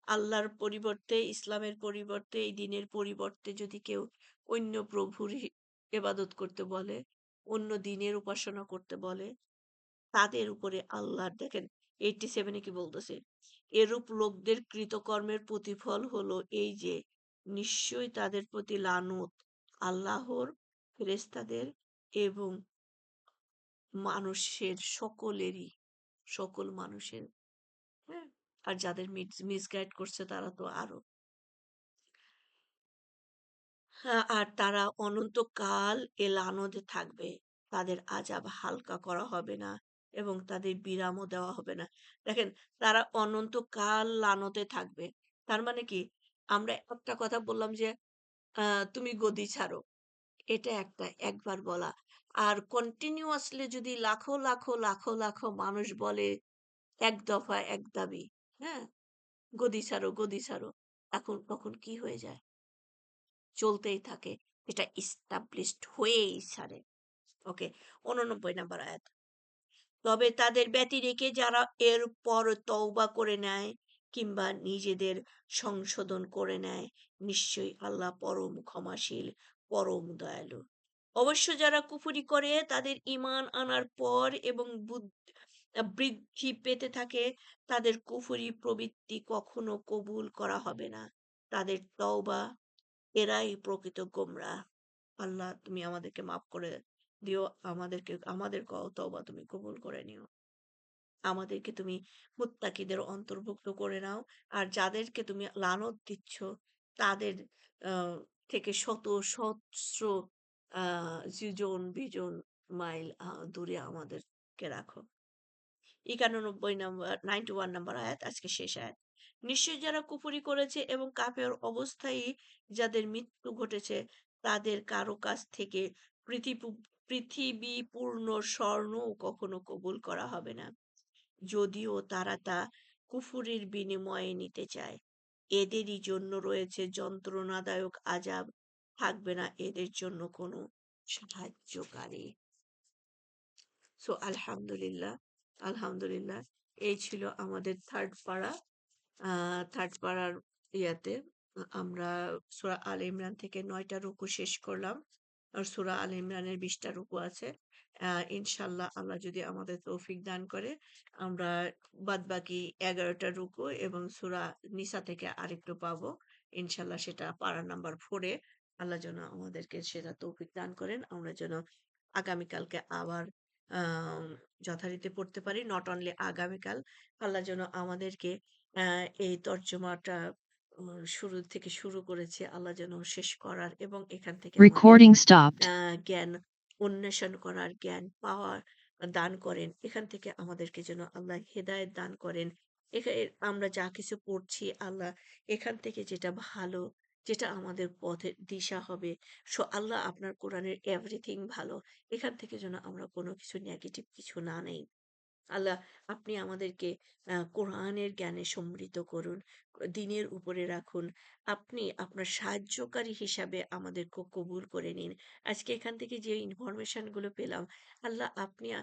আল্লাহর পরিবর্তে, ইসলামের পরিবর্তে, এই দিনের পরিবর্তে যদি কেউ অন্য প্রভুর ইবাদত করতে বলে, অন্য দিনের উপাসনা করতে বলে, তাদের উপরে আল্লাহর দেখেন 87 কি বলতেছে, এরূপ লোকদের কৃতকর্মের প্রতিফল হলো এই যে নিশ্চয়ই তাদের প্রতি লানত আল্লাহর, ফেরেশতাদের এবং মানুষের সকলেরই, সকল মানুষের। হ্যাঁ, আর যাদের মিসগাইড করছে তারা তো আরো। হ্যাঁ, আর তারা অনন্তকাল এ লানতে থাকবে। তাদের আযাব হালকা করা হবে না এবং তাদের বিরামও দেওয়া হবে না। দেখেন, তারা অনন্তকাল লানতে থাকবে। তার মানে কি? আমরা একটা কথা বললাম যে তুমি গদি ছাড়ো। এটা একবার বলা। আর কন্টিনিউয়াসলি যদি লাখো, লাখো, লাখো, লাখো মানুষ বলে এক দফা এক দাবি, হ্যাঁ? গদি ছাড়ো, গদি ছাড়ো। তখন কি হয়ে যায়? চলতেই থাকে। এটা established হয়েই ছাড়ে। ওকে, 89 নাম্বার আয়াত। তবে তাদের ব্যতিরেকে যারা এর পর তওবা করে নেয় কিংবা নিজেদের সংশোধন করে নেয়, নিশ্চয়ই আল্লাহ পরম ক্ষমাশীল, পরম দয়ালু। অবশ্য যারা কুফরি করে তাদের ঈমান আনার পর এবং বৃদ্ধি পেতে থাকে, তাদের কুফরি প্রবৃত্তি কখনো কবুল করা হবে না। তাদের তওবা, এরাই প্রকৃত গোমরাহ। আল্লাহ, তুমি আমাদেরকে মাফ করে দিও। আমাদের তওবা তুমি কবুল করে নিও। আমাদেরকে তুমি মুত্তাকিদের অন্তর্ভুক্ত করে নাও। আর যাদেরকে তুমি লানত দিচ্ছ তাদের থেকে শত সহস্র যোজন বিজন মাইল দূরে আমাদেরকে রাখো। 91 নাম্বার আয়াত, আজকে শেষ আয়াত। নিশ্চয়ই যারা কুফরি করেছে এবং কাফের অবস্থায় যাদের মৃত্যু ঘটেছে তাদের কারো কাছ থেকে পৃথিবী পূর্ণ স্বর্ণও কখনো কবুল করা হবে না, যদিও তারা তা কুফরির বিনিময়ে নিতে চায়। এদেরই জন্য রয়েছে যন্ত্রণাদায়ক আযাব, থাকবে না এদের জন্য কোনো সাহায্যকারী। সো আলহামদুলিল্লাহ, আলহামদুলিল্লাহ, এই ছিল আমাদের থার্ড পাড়ার ইয়াতে। আমরা সূরা আল ইমরান থেকে 9টা রুকু শেষ করলাম। আর সূরা আল ইমরানের 20টা রুকু আছে। ইনশাআল্লাহ আল্লাহ যদি আমাদের তৌফিক দান করে আমরা বাদবাকি 11টা রুকু এবং সূরা নিসা থেকে আরেকটু পাবো। ইনশাআল্লাহ সেটা পারা নাম্বার 4 এ। আল্লাহ যেন আমাদেরকে সেটা তৌফিক দান করেন। আমরা যেন আগামীকালকে আবার আম যথারীতি পড়তে পারি। নট অনলি আগামীকাল। আল্লাহ যেন আমাদেরকে এই তর্জমাটা শুরু থেকে শুরু করেছে, আল্লাহ যেন শেষ করার এবং এখান থেকে আমাদের Recording stopped. জ্ঞান অন্বেষণ করার, জ্ঞান পাওয়ার দান করেন। এখান থেকে আমাদেরকে যেন আল্লাহ হেদায়েত দান করেন। আমরা যা কিছু পড়ছি আল্লাহ এখান থেকে যেটা ভালো, যেটা আমাদের পথের দিশা হবে। আল্লাহ আপনার কোরআনের এভরিথিং ভালো। এখান থেকে যেন আমরা কোনো কিছু নেগেটিভ কিছু না নেই। আল্লাহ আপনি আমাদেরকে কোরআনের জ্ঞানে সমৃদ্ধ করুন। দ্বীনের উপরে রাখুন। আপনি আপনার সাহায্যকারী হিসাবে আমাদেরকে কবুল করে নিন। আজকে এখান থেকে যে ইনফরমেশন গুলো পেলাম, আল্লাহ আপনি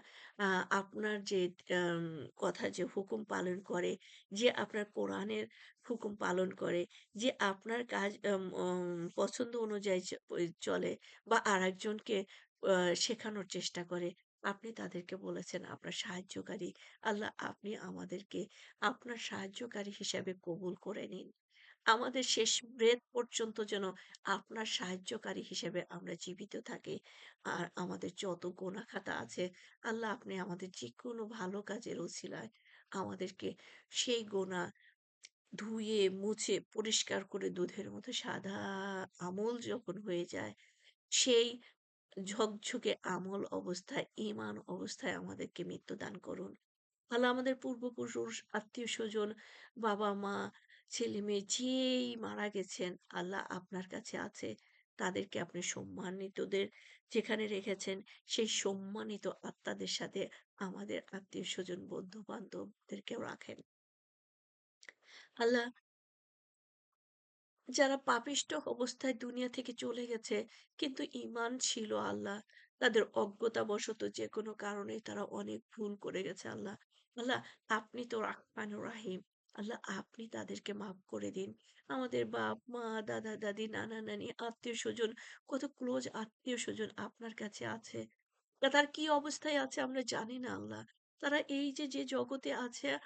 আপনার যে আম কথা যে হুকুম পালন করে, যে আপনার কোরআনের হুকুম পালন করে, যে আপনার কাজ পছন্দ অনুযায়ী চলে বা আরেকজনকে আ শেখানোর চেষ্টা করে। আপনি তাদেরকে বলেছেন আপনার সাহায্যকারী। আল্লাহ আপনি আমাদেরকে আপনার সাহায্যকারী হিসাবে কবুল করে নিন। আমাদের শেষ ব্রেথ পর্যন্ত যেন আপনার সাহায্যকারী হিসেবে আমরা জীবিত থাকি। আর আমাদের যত গোনা খাতা আছে, আল্লাহ আপনি আমাদের যেকোনো ভালো কাজের উছিলায় আমাদেরকে সেই গোনা ধুয়ে মুছে পরিষ্কার করে দুধের মতো সাদা আমল যখন হয়ে যায়, সেই ঝকঝকে আমল অবস্থায়, ঈমান অবস্থায় আমাদেরকে মৃত্যু দান করুন। আল্লাহ আমাদের পূর্বপুরুষ, আত্মীয়স্বজন, বাবা-মা, ছেলে-মেয়ে যেই মারা গেছেন, আল্লাহ আপনার কাছে আছে। তাদেরকে আপনি সম্মানিতদের যেখানে রেখেছেন, সেই সম্মানিত আত্মাদের সাথে আমাদের আত্মীয়স্বজন, বন্ধু-বান্ধবদেরকেও রাখেন। আল্লাহ যারা পাপিষ্ঠ অবস্থায় দুনিয়া থেকে চলে গেছে কিন্তু ঈমান ছিল আল্লাহ। তাদের অজ্ঞতাবশত যেকোনো কারণেই তারা অনেক ভুল করে গেছে আল্লাহ। আল্লাহ আপনি তো রাহমানুর রাহিম। আল্লাহ আপনি তাদেরকে মাফ করে দিন। আমাদের বাপ-মা, দাদা-দাদি, নানা-নানি, আত্মীয়স্বজন কত ক্লোজ আত্মীয়স্বজন আপনার কাছে আছে। তারা কি অবস্থায় আছে আমরা জানি না আল্লাহ। তারা এই যে জগতে আছে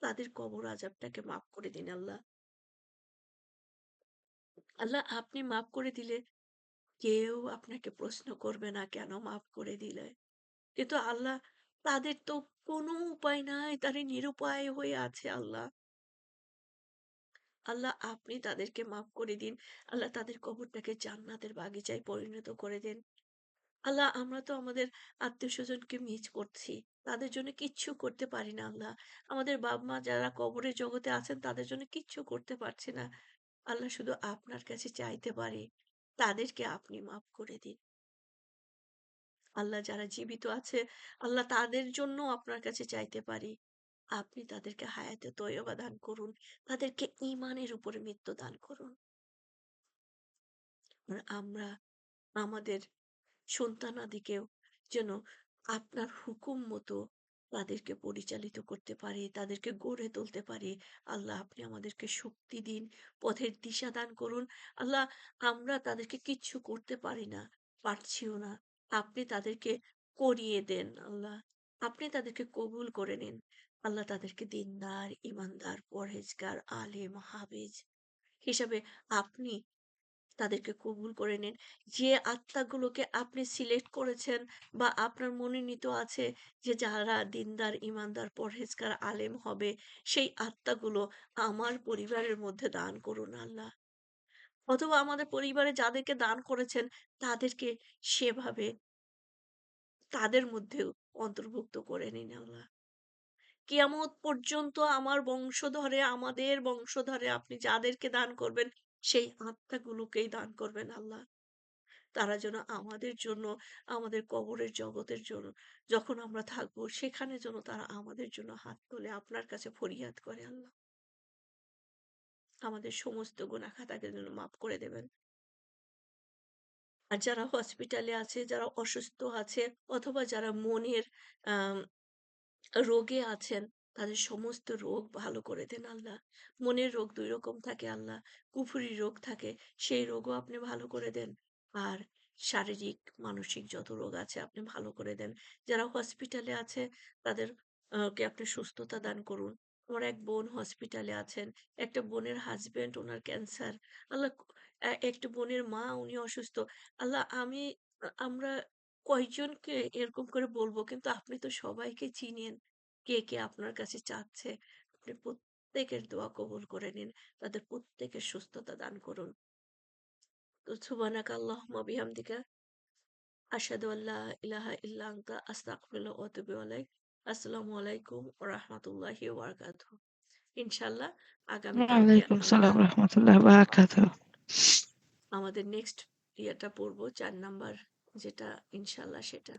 তাদের কবর আযাবটাকে মাফ করে দিন আল্লাহ। আল্লাহ আপনি মাফ করে দিলে কেউ আপনাকে প্রশ্ন করবে না কেন মাফ করে দিলে। কিন্তু আল্লাহ তাদের তো কোনো উপায় নাই। তারা নিরুপায় হয়ে আছে আল্লাহ। আল্লাহ আপনি তাদেরকে মাফ করে দিন। আল্লাহ তাদের কবরটাকে জান্নাতের বাগিচায় পরিণত করে দেন। আল্লাহ আমরা তো আমাদের আত্মীয়স্বজনকে মিস করছি। তাদের জন্য কিচ্ছু করতে পারি না আল্লাহ। আমাদের বাপ-মা যারা কবরের জগতে আছেন তাদের জন্য কিচ্ছু করতে পারছি না। আল্লাহ শুধু আপনার কাছে চাইতে পারি, তাদেরকে আপনি মাফ করে দিন। আল্লাহ যারা জীবিত আছে, আল্লাহ তাদের জন্যও আপনার কাছে চাইতে পারি। আপনি তাদেরকে হায়াতে তয়্যবা দান করুন। তাদেরকে ঈমানের উপরে মৃত্যু দান করুন। আর আমরা আমাদের সন্তানাদিকেও যেন আপনার হুকুম মতো তাদেরকে পরিচালিত করতে পারি, তাদেরকে গড়ে তুলতে পারি। আল্লাহ আপনি আমাদেরকে শক্তি দিন, পথের দিশা দান করুন। আল্লাহ আমরা তাদেরকে কিচ্ছু করতে পারি না, পারছিও না। আপনি তাদেরকে করিয়ে দেন আল্লাহ। আপনি তাদেরকে কবুল করে নিন। আল্লাহ তাদেরকে দিনদার, ঈমানদার, পরহেজগার, আলেম, হাফেজ হিসাবে আপনি তাদেরকে কবুল করে নিন। যে আত্মাগুলোকে আপনি সিলেক্ট করেছেন বা আপনার মনোনীত আছে যে যারা দিনদার, ঈমানদার, পরহেজগার, আলেম হবে, সেই আত্মাগুলো আমার পরিবারের মধ্যে দান করুন আল্লাহ। অথবা আমাদের পরিবারে যাদেরকে দান করেছেন তাদেরকে সেভাবে তাদের মধ্যেও অন্তর্ভুক্ত করে নিন আল্লাহ। কিয়ামত পর্যন্ত আমার বংশধরে, আমাদের বংশধরে আপনি যাদেরকে দান করবেন, সেই আত্মাগুলোকেই দান করবেন আল্লাহ। তারা যেন আমাদের জন্য, আমাদের কবরের জগতের জন্য যখন আমরা থাকবো সেখানে যেন তারা আমাদের জন্য হাত তোলে আপনার কাছে ফরিয়াদ করে আল্লাহ। আমাদের সমস্ত গুনাহ খাতাকে যেন মাফ করে দেবেন। আর যারা হসপিটালে আছে, যারা অসুস্থ আছে অথবা যারা মনের আম রোগে আছেন, তাদের সমস্ত রোগ ভালো করে দেন আল্লাহ। মনের রোগ ২ রকম থাকে আল্লাহ। কুফরি রোগ থাকে, সেই রোগও আপনি ভালো করে দেন। আর শারীরিক, মানসিক যত রোগ আছে আপনি ভালো করে দেন। যারা হসপিটালে আছে তাদের কে আপনি সুস্থতা দান করুন। আমার এক বোন হসপিটালে আছেন। একটা বোনের হাসব্যান্ড উনার ক্যান্সার। আল্লাহ একটা বোনের মা উনি অসুস্থ। আল্লাহ আমরা কয়জনকে এরকম করে বলবো? কিন্তু আপনি তো সবাইকে চিনেন। কে আপনার কাছে চাচ্ছে। আপনি প্রত্যেকের দোয়া কবুল করে নিন। তাদের প্রত্যেকের সুস্থতা দান করুন। তো সুবহানাকা আল্লাহুম্মা বিহামদিকা আশহাদু আল্লা ইলাহা ইল্লা আনতা আস্তাগফিরুকা ওয়া আতুবু ইলাইক। আসসালামু আলাইকুম ওয়া রাহমাতুল্লাহি ওয়া বারাকাতুহু। ইনশাআল্লাহ আগামীকালকে ওয়ালাইকুম আমরা সালাম রহমতুল্লাহ বারাকাতুহ। আমাদের নেক্সট ইয়েটা পড়বো 4 নাম্বার যেটা ইনশাআল্লাহ সেটা